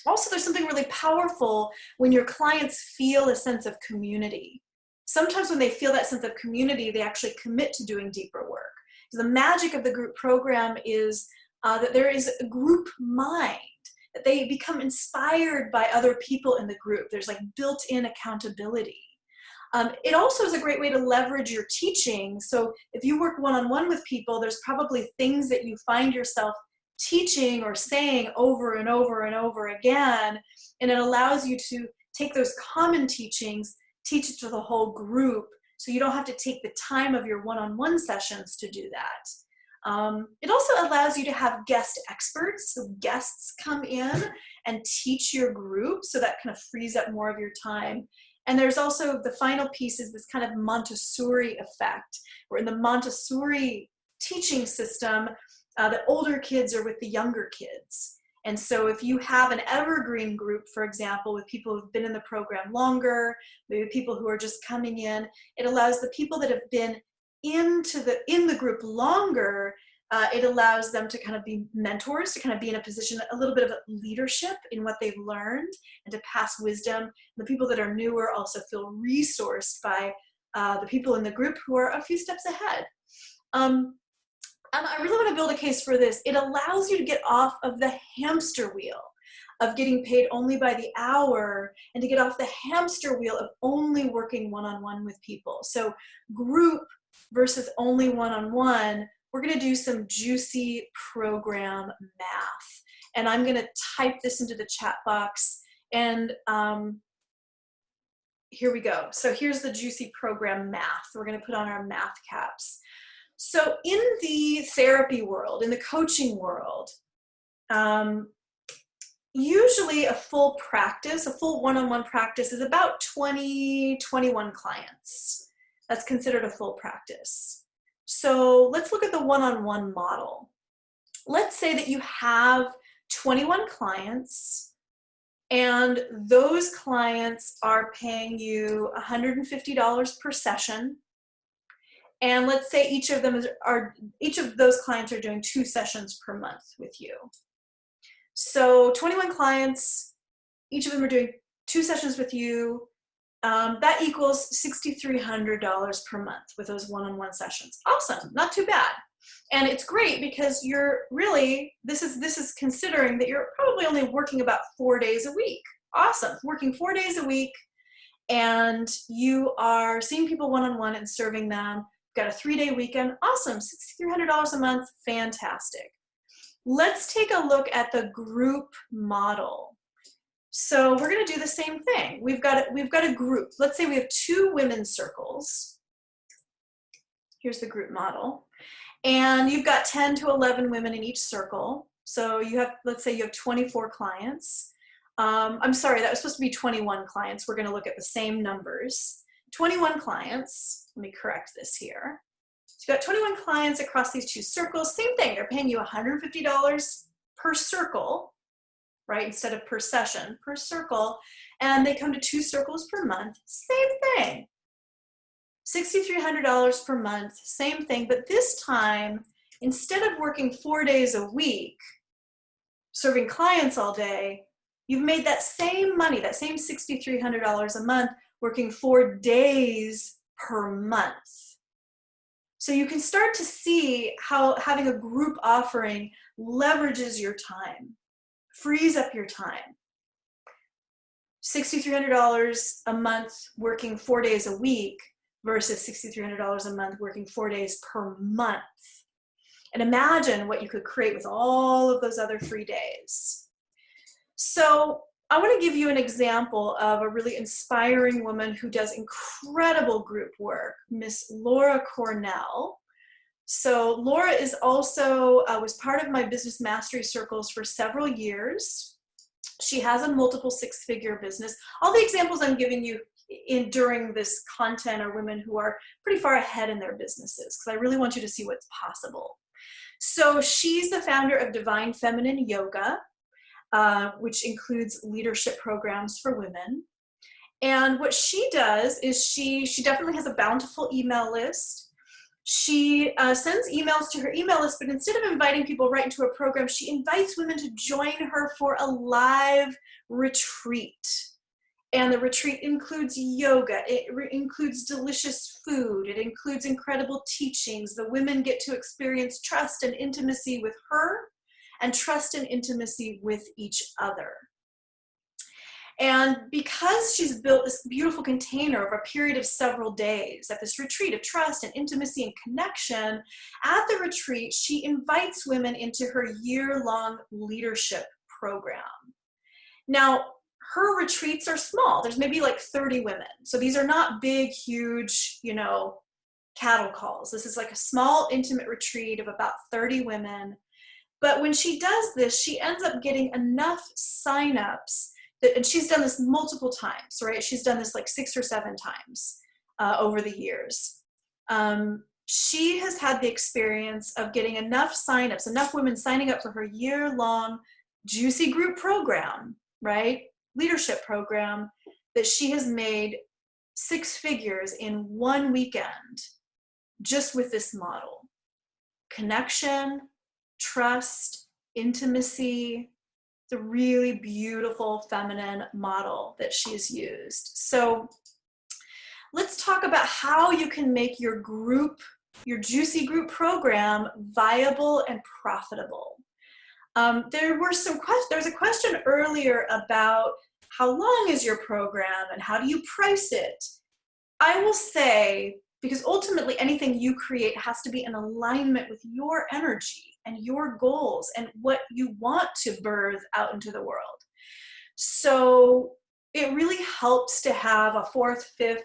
Also, there's something really powerful when your clients feel a sense of community. Sometimes when they feel that sense of community, they actually commit to doing deeper work. So the magic of the group program is that there is a group mind, that they become inspired by other people in the group. There's like built-in accountability. It also is a great way to leverage your teaching. So if you work one-on-one with people, there's probably things that you find yourself teaching or saying over and over and over again, and it allows you to take those common teachings, teach it to the whole group, so you don't have to take the time of your one-on-one sessions to do that. It also allows you to have guest experts, so guests come in and teach your group, so that kind of frees up more of your time. And there's also the final piece is this kind of Montessori effect, where in the Montessori teaching system, the older kids are with the younger kids. And so if you have an evergreen group, for example, with people who've been in the program longer, maybe people who are just coming in, it allows the people that have been in the group longer, it allows them to kind of be mentors, to kind of be in a position, a little bit of leadership in what they've learned and to pass wisdom. The people that are newer also feel resourced by the people in the group who are a few steps ahead. And I really want to build a case for this. It allows you to get off of the hamster wheel of getting paid only by the hour, and to get off the hamster wheel of only working one-on-one with people. So group versus only one-on-one, we're going to do some juicy program math. And I'm going to type this into the chat box. And here we go. So here's the juicy program math. We're going to put on our math caps. So in the therapy world, in the coaching world, usually a full practice, a full one-on-one practice is about 20, 21 clients. That's considered a full practice. So let's look at the one-on-one model. Let's say that you have 21 clients, and those clients are paying you $150 per session. And let's say each of those clients are doing 2 sessions per month with you. So 21 clients, each of them are doing 2 sessions with you. That equals $6,300 per month with those one-on-one sessions. Awesome, not too bad. And it's great because you're really, this is considering that you're probably only working about 4 days a week. Awesome, working 4 days a week, and you are seeing people one-on-one and serving them. Got a 3-day weekend. Awesome, $6,300 a month, fantastic. Let's take a look at the group model. So we're going to do the same thing. We've got a group. Let's say we have 2 women's circles. Here's the group model. And you've got 10 to 11 women in each circle. So you have, let's say you have 24 clients. I'm sorry, that was supposed to be 21 clients. We're going to look at the same numbers. 21 clients. Let me correct this here. So you've got 21 clients across these 2 circles. Same thing. They're paying you $150 per circle, right? Instead of per session, per circle. And they come to 2 circles per month. Same thing. $6,300 per month. Same thing. But this time, instead of working 4 days a week, serving clients all day, you've made that same money, that same $6,300 a month, working 4 days per month. So you can start to see how having a group offering leverages your time, frees up your time. $6,300 a month working 4 days a week versus $6,300 a month working 4 days per month. And imagine what you could create with all of those other free days. So I want to give you an example of a really inspiring woman who does incredible group work, Miss Laura Cornell. So Laura is also, was part of my business mastery circles for several years. She has a multiple six-figure business. All the examples I'm giving you during this content are women who are pretty far ahead in their businesses, because I really want you to see what's possible. So she's the founder of Divine Feminine Yoga, which includes leadership programs for women. And what she does is she definitely has a bountiful email list. She sends emails to her email list, but instead of inviting people right into a program, she invites women to join her for a live retreat. And the retreat includes yoga, it includes delicious food, it includes incredible teachings. The women get to experience trust and intimacy with her and trust and intimacy with each other. And because she's built this beautiful container over a period of several days at this retreat of trust and intimacy and connection, at the retreat, she invites women into her year-long leadership program. Now, her retreats are small. There's maybe like 30 women. So these are not big, huge, cattle calls. This is like a small, intimate retreat of about 30 women. But when she does this, she ends up getting enough signups and she's done this multiple times, right? She's done this like 6 or 7 times over the years. She has had the experience of getting enough signups, enough women signing up for her year-long juicy group program, right? Leadership program, that she has made 6 figures in 1 weekend just with this model. Connection, trust, intimacy. It's a really beautiful feminine model that she's used. So let's talk about how you can make your juicy group program viable and profitable. There was a question earlier about how long is your program and how do you price it? I will say, because ultimately anything you create has to be in alignment with your energy and your goals and what you want to birth out into the world. So it really helps to have a 4th, 5th,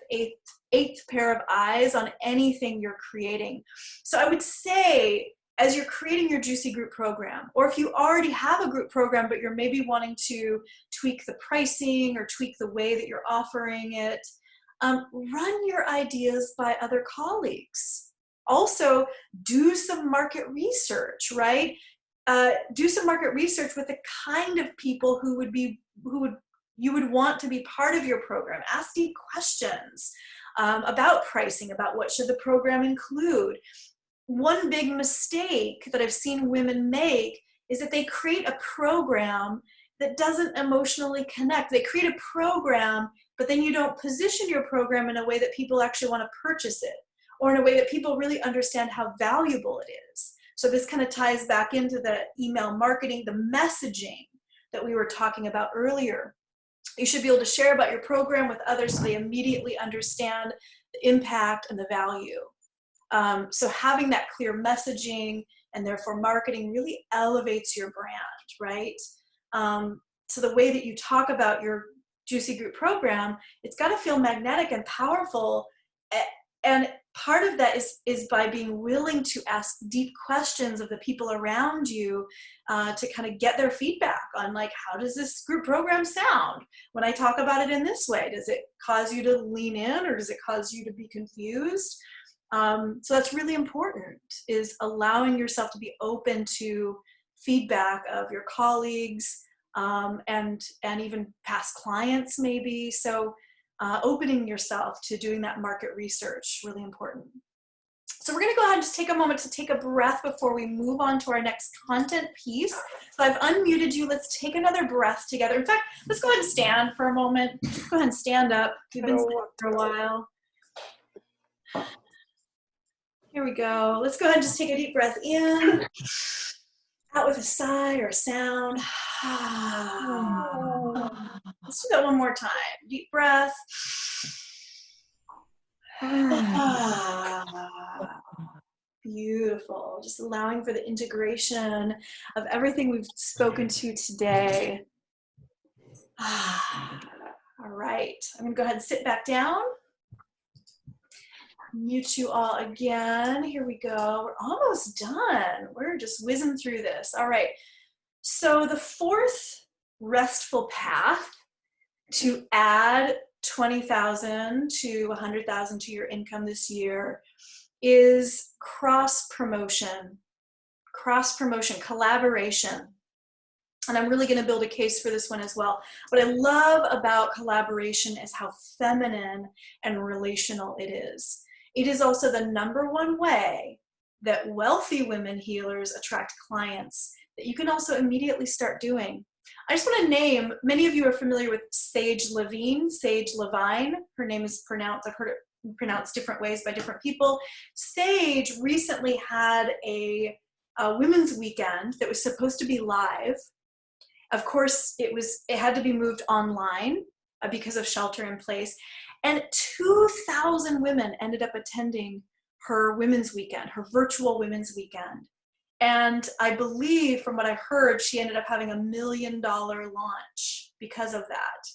8th pair of eyes on anything you're creating. So I would say, as you're creating your juicy group program, or if you already have a group program, but you're maybe wanting to tweak the pricing or tweak the way that you're offering it, run your ideas by other colleagues. Also, do some market research, right? Do some market research with the kind of people who you would want to be part of your program. Ask deep questions about pricing, about what should the program include. One big mistake that I've seen women make is that they create a program that doesn't emotionally connect. They create a program, but then you don't position your program in a way that people actually want to purchase it, or in a way that people really understand how valuable it is. So this kind of ties back into the email marketing, the messaging that we were talking about earlier. You should be able to share about your program with others so they immediately understand the impact and the value. So having that clear messaging and therefore marketing really elevates your brand, right? So the way that you talk about your juicy group program, it's got to feel magnetic and powerful. And part of that is by being willing to ask deep questions of the people around you to kind of get their feedback on, like, how does this group program sound? When I talk about it in this way, does it cause you to lean in, or does it cause you to be confused? So that's really important, is allowing yourself to be open to feedback of your colleagues and even past clients maybe. So opening yourself to doing that market research, really important. So we're going to go ahead and just take a moment to take a breath before we move on to our next content piece. So I've unmuted you. Let's take another breath together. In fact, let's go ahead and stand for a moment. Go ahead and stand up. We've been standing for a while. Here we go. Let's go ahead and just take a deep breath in, out with a sigh or a sound. Let's do that one more time. Deep breath. Beautiful. Just allowing for the integration of everything we've spoken to today. All right. I'm going to go ahead and sit back down. Mute you all again. Here we go. We're almost done. We're just whizzing through this. All right. So the fourth restful path to add 20,000 to 100,000 to your income this year is cross promotion, collaboration. And I'm really going to build a case for this one as well. What I love about collaboration is how feminine and relational it is. It is also the #1 way that wealthy women healers attract clients that you can also immediately start doing. I just want to name, many of you are familiar with Sage Levine. Her name is pronounced, I've heard it pronounced different ways by different people. Sage recently had a women's weekend that was supposed to be live. Of course, it had to be moved online because of shelter in place. And 2,000 women ended up attending her women's weekend, her virtual women's weekend. And I believe, from what I heard, she ended up having $1 million launch because of that.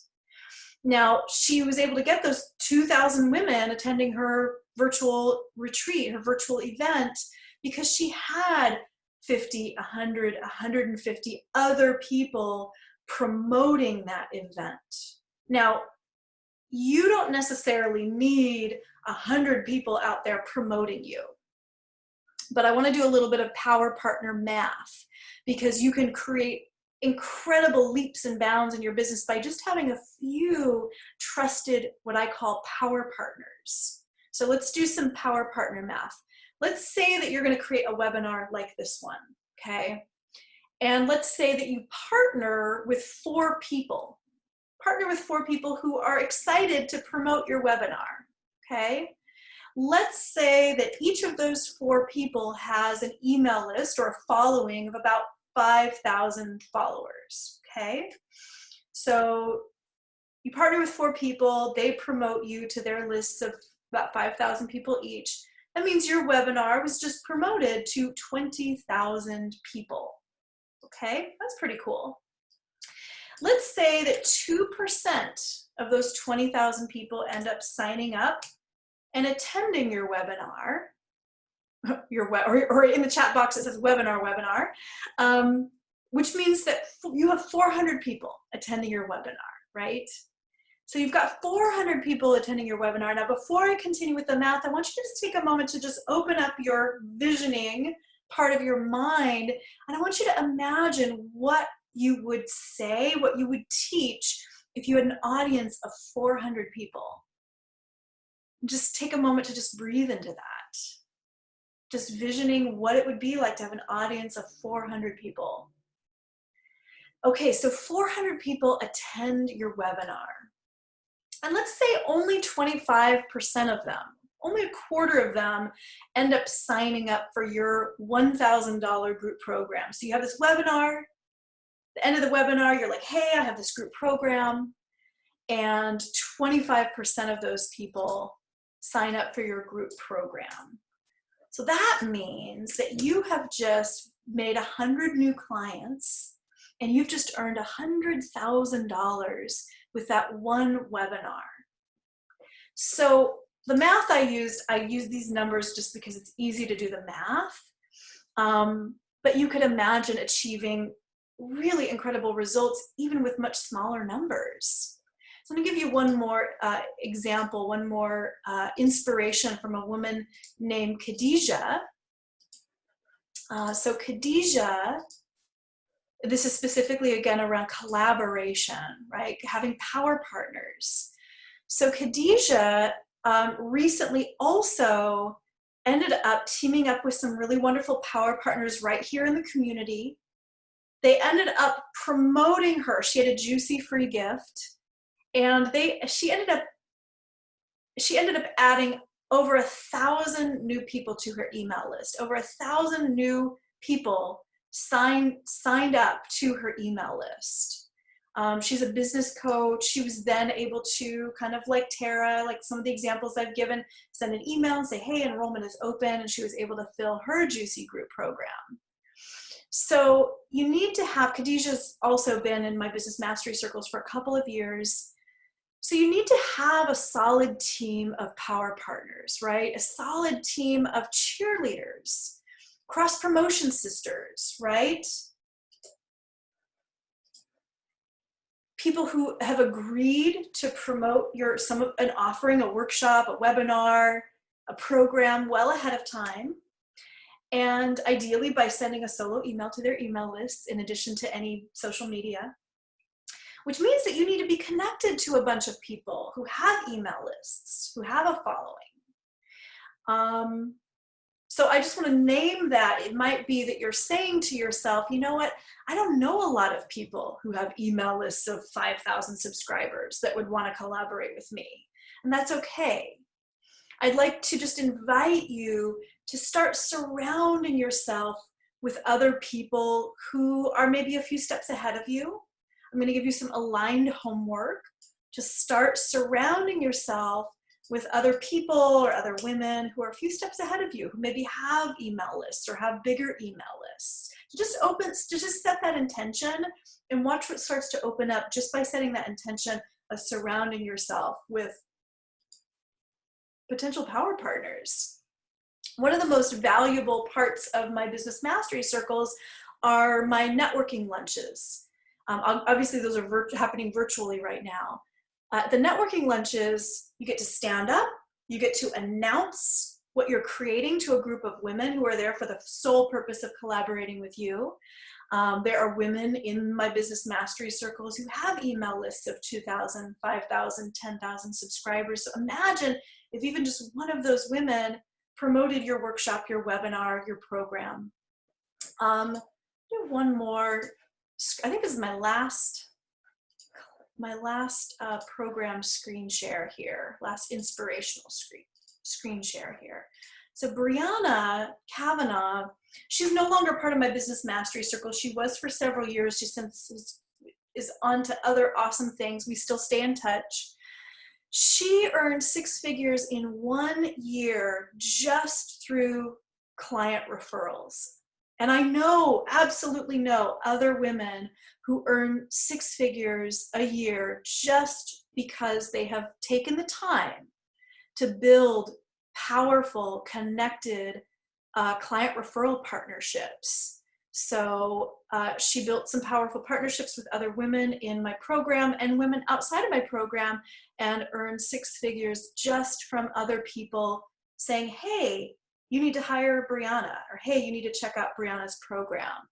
Now, she was able to get those 2,000 women attending her virtual retreat, her virtual event, because she had 50, 100, 150 other people promoting that event. Now, you don't necessarily need 100 people out there promoting you. But I want to do a little bit of power partner math, because you can create incredible leaps and bounds in your business by just having a few trusted, what I call power partners. So let's do some power partner math. Let's say that you're going to create a webinar like this one, okay? And let's say that you partner with 4 people. Partner with 4 people who are excited to promote your webinar, okay? Let's say that each of those 4 people has an email list or a following of about 5,000 followers, okay? So you partner with 4 people, they promote you to their lists of about 5,000 people each. That means your webinar was just promoted to 20,000 people, okay? That's pretty cool. Let's say that 2% of those 20,000 people end up signing up and attending your webinar, or in the chat box it says webinar, which means that you have 400 people attending your webinar, right? So you've got 400 people attending your webinar. Now, before I continue with the math, I want you to just take a moment to just open up your visioning part of your mind, and I want you to imagine what you would say, what you would teach if you had an audience of 400 people. Just take a moment to just breathe into that. Just visioning what it would be like to have an audience of 400 people. Okay, so 400 people attend your webinar. And let's say only 25% of them, only a quarter of them end up signing up for your $1,000 group program. So you have this webinar, at the end of the webinar, you're like, hey, I have this group program, and 25% of those people sign up for your group program. So that means that you have just made 100 new clients, and you've just earned $100,000 with that one webinar. So the math I used these numbers just because it's easy to do the math, but you could imagine achieving really incredible results even with much smaller numbers. So I'm going to give you one more example, one more inspiration from a woman named Khadijah. So Khadijah, this is specifically, again, around collaboration, right? Having power partners. So Khadijah recently also ended up teaming up with some really wonderful power partners right here in the community. They ended up promoting her. She had a juicy free gift. And she ended up adding over 1,000 new people to her email list. Over 1,000 new people signed up to her email list. She's a business coach. She was then able to, kind of like Tara, like some of the examples I've given, send an email and say, hey, enrollment is open, and she was able to fill her Juicy Group program. So you need to have, Khadijah's also been in my business mastery circles for a couple of years. So you need to have a solid team of power partners, right? A solid team of cheerleaders, cross-promotion sisters, right? People who have agreed to promote an offering, a workshop, a webinar, a program well ahead of time. And ideally by sending a solo email to their email lists in addition to any social media, which means that you need to be connected to a bunch of people who have email lists, who have a following. So I just want to name that. It might be that you're saying to yourself, you know what, I don't know a lot of people who have email lists of 5,000 subscribers that would want to collaborate with me. And that's okay. I'd like to just invite you to start surrounding yourself with other people who are maybe a few steps ahead of you. I'm going to give you some aligned homework to start surrounding yourself with other people or other women who are a few steps ahead of you, who maybe have email lists or have bigger email lists. To just set that intention and watch what starts to open up just by setting that intention of surrounding yourself with potential power partners. One of the most valuable parts of my business mastery circles are my networking lunches. Obviously, those are happening virtually right now. The networking lunches, you get to stand up, you get to announce what you're creating to a group of women who are there for the sole purpose of collaborating with you. There are women in my business mastery circles who have email lists of 2,000, 5,000, 10,000 subscribers. So imagine if even just one of those women promoted your workshop, your webinar, your program. Do one more. I think this is my last program screen share here, last inspirational screen share here. So Brianna Kavanaugh, she's no longer part of my business mastery circle. She was for several years. She since is on to other awesome things. We still stay in touch. She earned 6 figures in 1 year just through client referrals. And I know, absolutely know, other women who earn 6 figures a year just because they have taken the time to build powerful, connected client referral partnerships. So she built some powerful partnerships with other women in my program and women outside of my program, and earned 6 figures just from other people saying, hey, you need to hire Brianna, or hey, you need to check out Brianna's program.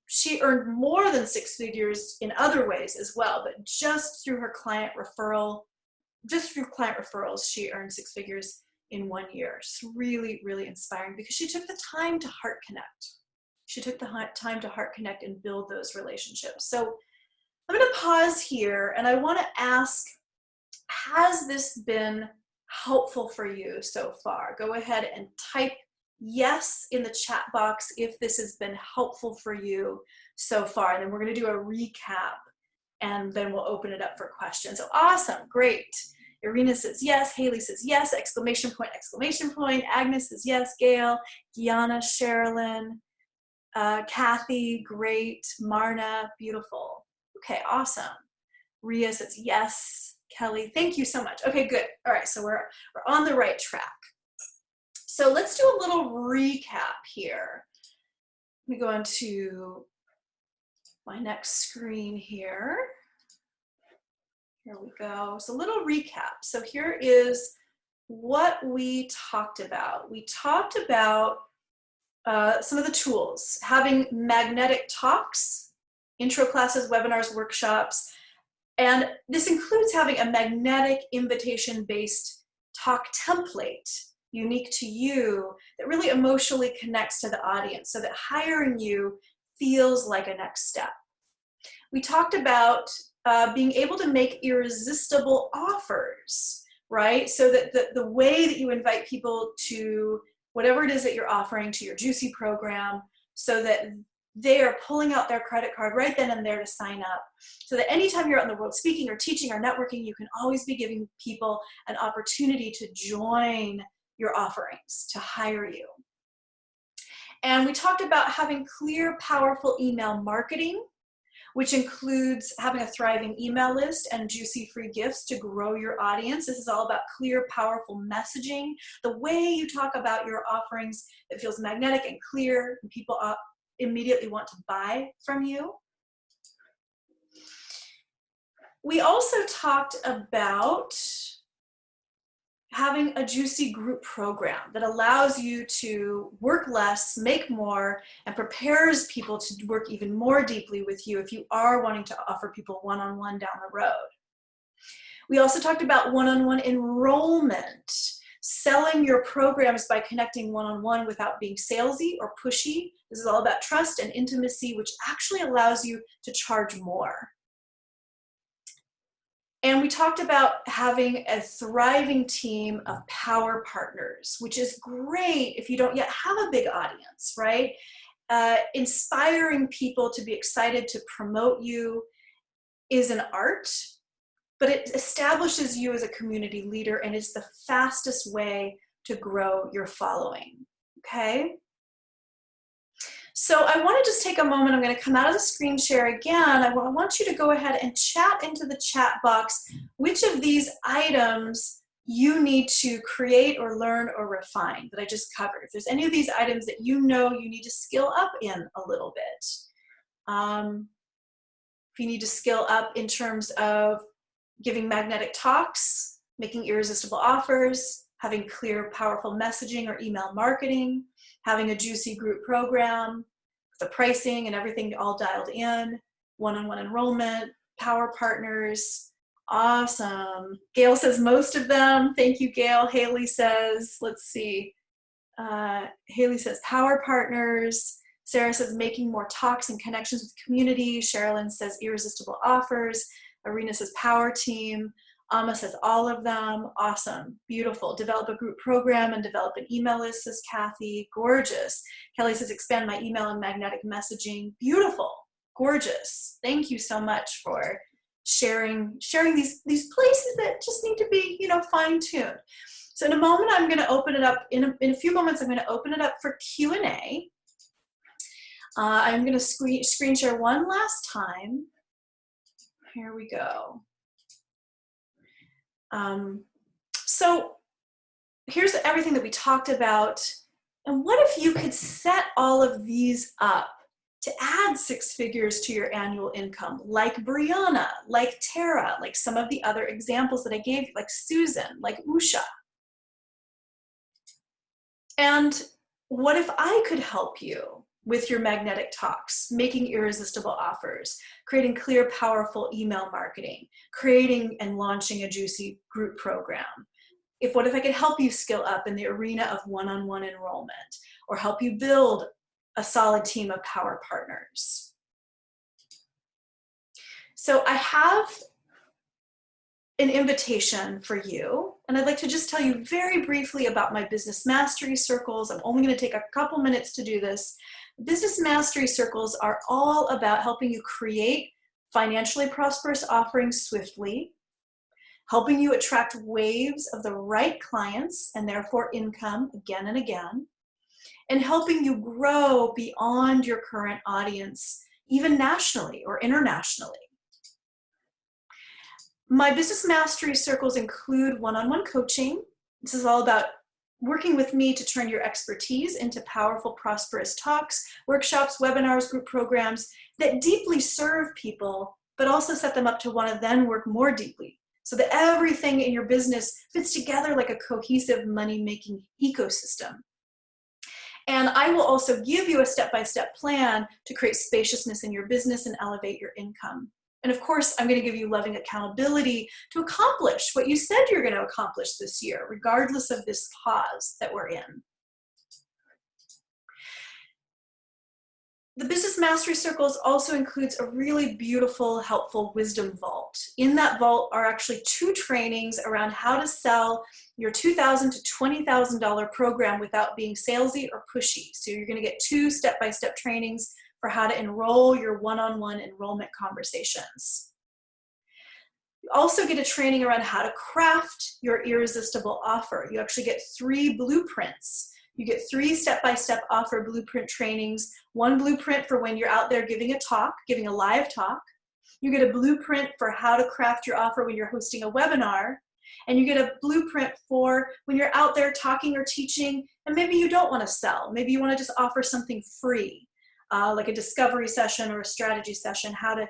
She earned more than 6 figures in other ways as well, but just through her client referrals, she earned 6 figures in 1 year. It's really, really inspiring because she took the time to heart connect. She took the time to heart connect and build those relationships. So I'm going to pause here, and I want to ask, has this been helpful for you so far? Go ahead and type yes in the chat box if this has been helpful for you so far. And then we're going to do a recap, and then we'll open it up for questions. So awesome, great. Irina says yes, Haley says yes, exclamation point, exclamation point. Agnes says yes, Gail, Gianna, Sherilyn, Kathy, great, Marna, beautiful. Okay, awesome. Ria says yes, Kelly, thank you so much. Okay, good. All right, so we're on the right track. So let's do a little recap here. Let me go into my next screen here. Here we go. So a little recap. So here is what we talked about. We talked about some of the tools, having magnetic talks, intro classes, webinars, workshops, and this includes having a magnetic invitation-based talk template unique to you that really emotionally connects to the audience so that hiring you feels like a next step. We talked about being able to make irresistible offers, right? So that the way that you invite people to whatever it is that you're offering, to your Juicy program, so that they are pulling out their credit card right then and there to sign up, so that anytime you're out in the world speaking or teaching or networking, you can always be giving people an opportunity to join your offerings, to hire you. And we talked about having clear, powerful email marketing, which includes having a thriving email list and juicy free gifts to grow your audience. This is all about clear, powerful messaging, the way you talk about your offerings that feels magnetic and clear, and people immediately want to buy from you. We also talked about having a juicy group program that allows you to work less, make more, and prepares people to work even more deeply with you if you are wanting to offer people one-on-one down the road. We also talked about one-on-one enrollment, selling your programs by connecting one-on-one without being salesy or pushy. This is all about trust and intimacy, which actually allows you to charge more. And we talked about having a thriving team of power partners, which is great if you don't yet have a big audience, right? Inspiring people to be excited to promote you is an art, but it establishes you as a community leader and is the fastest way to grow your following, okay? So I want to just take a moment. I'm going to come out of the screen share again. I want you to go ahead and chat into the chat box which of these items you need to create or learn or refine that I just covered. If there's any of these items that you know you need to skill up in a little bit. If you need to skill up in terms of giving magnetic talks, making irresistible offers, having clear, powerful messaging or email marketing, having a juicy group program, the pricing and everything all dialed in, one-on-one enrollment, power partners. Awesome. Gail says most of them. Thank you, Gail. Haley says, let's see. Haley says power partners. Sarah says making more talks and connections with community. Sherilyn says irresistible offers. Arena says power team. Amma says all of them. Awesome. Beautiful. Develop a group program and develop an email list, says Kathy. Gorgeous. Kelly says expand my email and magnetic messaging. Beautiful. Gorgeous. Thank you so much for sharing these places that just need to be, you know, fine-tuned. So in a moment, I'm going to open it up. In a few moments, I'm going to open it up for Q&A. I'm going to screen share one last time. Here we go. So here's everything that we talked about. And what if you could set all of these up to add 6 figures to your annual income, like Brianna, like Tara, like some of the other examples that I gave you, like Susan, like Usha. And what if I could help you with your magnetic talks, making irresistible offers, creating clear, powerful email marketing, creating and launching a juicy group program? What if I could help you skill up in the arena of one-on-one enrollment, or help you build a solid team of power partners? So I have an invitation for you, and I'd like to just tell you very briefly about my business mastery circles. I'm only going to take a couple minutes to do this. Business mastery circles are all about helping you create financially prosperous offerings swiftly, helping you attract waves of the right clients and therefore income again and again, and helping you grow beyond your current audience, even nationally or internationally. My business mastery circles include one-on-one coaching. This is all about working with me to turn your expertise into powerful, prosperous talks, workshops, webinars, group programs that deeply serve people, but also set them up to want to then work more deeply, so that everything in your business fits together like a cohesive money-making ecosystem. And I will also give you a step-by-step plan to create spaciousness in your business and elevate your income. And of course, I'm going to give you loving accountability to accomplish what you said you're going to accomplish this year, regardless of this pause that we're in. The Business Mastery Circles also includes a really beautiful, helpful wisdom vault. In that vault are actually 2 trainings around how to sell your $2,000 to $20,000 program without being salesy or pushy. So you're going to get 2 step-by-step trainings for how to enroll your one-on-one enrollment conversations. You also get a training around how to craft your irresistible offer. You actually get 3 blueprints. You get 3 step-by-step offer blueprint trainings, 1 blueprint for when you're out there giving a talk, giving a live talk. You get a blueprint for how to craft your offer when you're hosting a webinar. And you get a blueprint for when you're out there talking or teaching, and maybe you don't want to sell. Maybe you want to just offer something free, like a discovery session or a strategy session, how to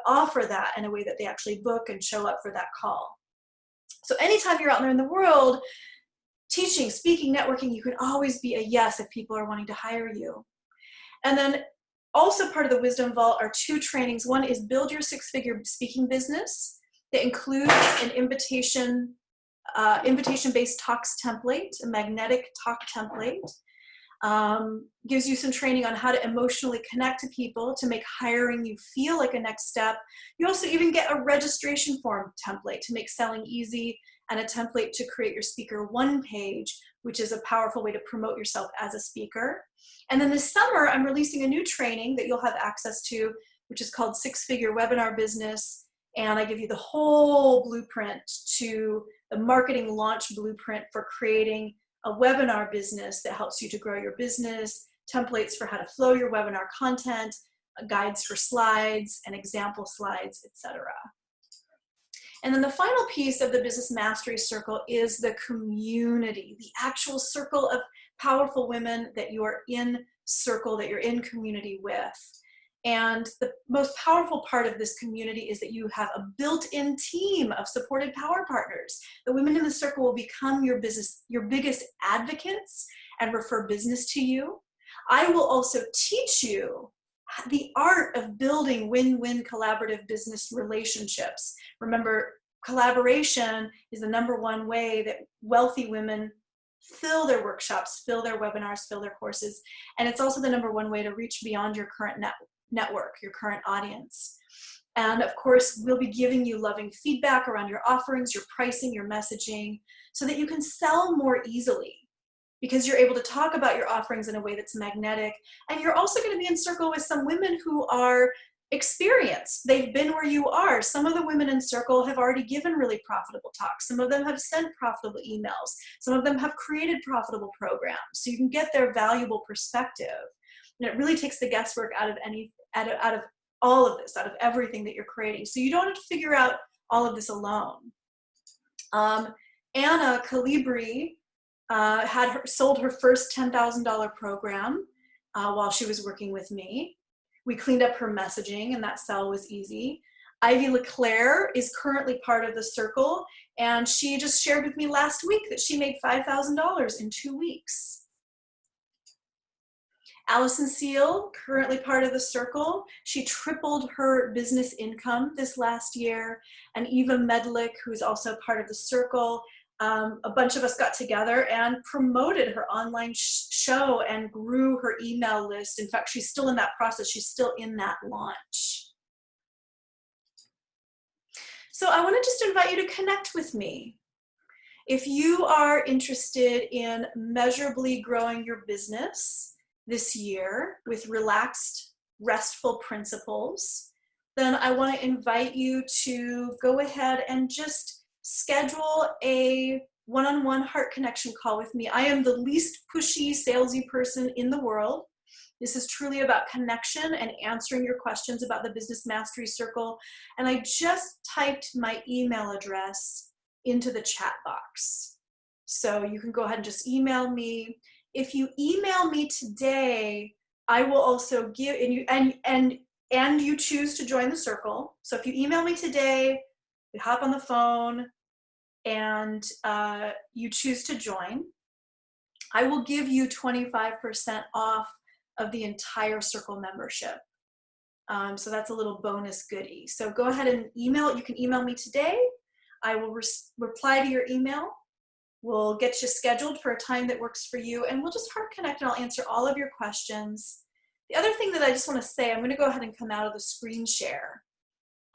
offer that in a way that they actually book and show up for that call. So anytime you're out there in the world, teaching, speaking, networking, you can always be a yes if people are wanting to hire you. And then also part of the Wisdom Vault are 2 trainings. One is Build Your 6-Figure Speaking Business. That includes an invitation-based talks template, a magnetic talk template. Gives you some training on how to emotionally connect to people to make hiring you feel like a next step. You also even get a registration form template to make selling easy, and a template to create your speaker 1 page, which is a powerful way to promote yourself as a speaker. And then this summer, I'm releasing a new training that you'll have access to, which is called 6-Figure Webinar Business. And I give you the whole blueprint to the marketing launch blueprint for creating a webinar business that helps you to grow your business, templates for how to flow your webinar content, guides for slides and example slides, etc. And then the final piece of the Business Mastery Circle is the community, the actual circle of powerful women that you are in circle, that you're in community with. And the most powerful part of this community is that you have a built-in team of supported power partners. The women in the circle will become your biggest advocates and refer business to you. I will also teach you the art of building win-win collaborative business relationships. Remember, collaboration is the #1 way that wealthy women fill their workshops, fill their webinars, fill their courses. And it's also the #1 way to reach beyond your current network, your current audience. And of course, we'll be giving you loving feedback around your offerings, your pricing, your messaging, so that you can sell more easily, because you're able to talk about your offerings in a way that's magnetic. And you're also going to be in circle with some women who are experienced. They've been where you are. Some of the women in circle have already given really profitable talks. Some of them have sent profitable emails. Some of them have created profitable programs. So you can get their valuable perspective. And it really takes the guesswork out of all of this, out of everything that you're creating. So you don't have to figure out all of this alone. Anna Calibri sold her first $10,000 program while she was working with me. We cleaned up her messaging, and that sell was easy. Ivy LeClaire is currently part of the circle, and she just shared with me last week that she made $5,000 in 2 weeks. Allison Seal, currently part of the circle, she tripled her business income this last year. And Eva Medlick, who's also part of the circle, a bunch of us got together and promoted her online show and grew her email list. In fact, she's still in that process. She's still in that launch. So I want to just invite you to connect with me. If you are interested in measurably growing your business this year with relaxed, restful principles, then I want to invite you to go ahead and just schedule a one-on-one heart connection call with me. I am the least pushy, salesy person in the world. This is truly about connection and answering your questions about the Business Mastery Circle. And I just typed my email address into the chat box. So you can go ahead and just email me. If you email me today, I will also give, and you choose to join the circle. So if you email me today, we hop on the phone and you choose to join, I will give you 25% off of the entire circle membership. So that's a little bonus goodie. So go ahead and email. You can email me today. I will reply to your email. We'll get you scheduled for a time that works for you, and we'll just heart connect and I'll answer all of your questions. The other thing that I just want to say, I'm going to go ahead and come out of the screen share.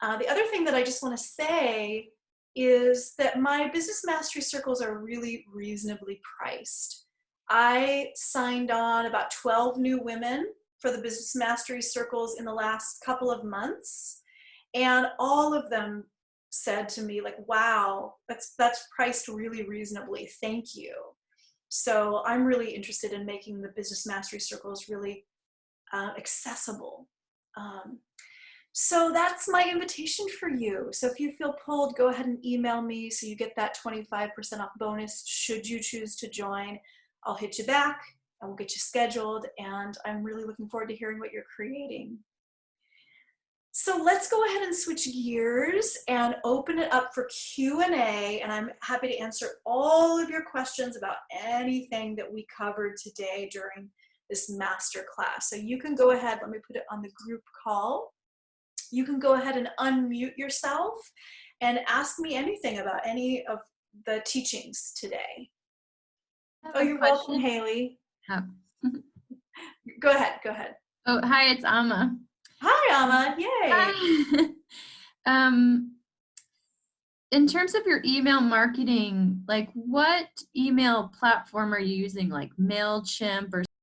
The other thing that I just want to say is that my Business Mastery Circles are really reasonably priced. I signed on about 12 new women for the business mastery circles in the last couple of months, and all of them said to me, like, wow, that's priced really reasonably, thank you. So I'm really interested in making the business mastery circles really accessible. So that's my invitation for you. So if you feel pulled, go ahead and email me so you get that 25% off bonus should you choose to join. I'll hit you back and we'll get you scheduled, and I'm really looking forward to hearing what you're creating. So let's go ahead and switch gears and open it up for Q&A, and I'm happy to answer all of your questions about anything that we covered today during this master class. So you can go ahead, let me put it on the group call. You can go ahead and unmute yourself and ask me anything about any of the teachings today. Oh, you're welcome, Haley. Oh. Go ahead. Oh, hi, it's Amma. Hi, Amma. Yay. Hi. In terms of your email marketing, like what email platform are you using, like MailChimp or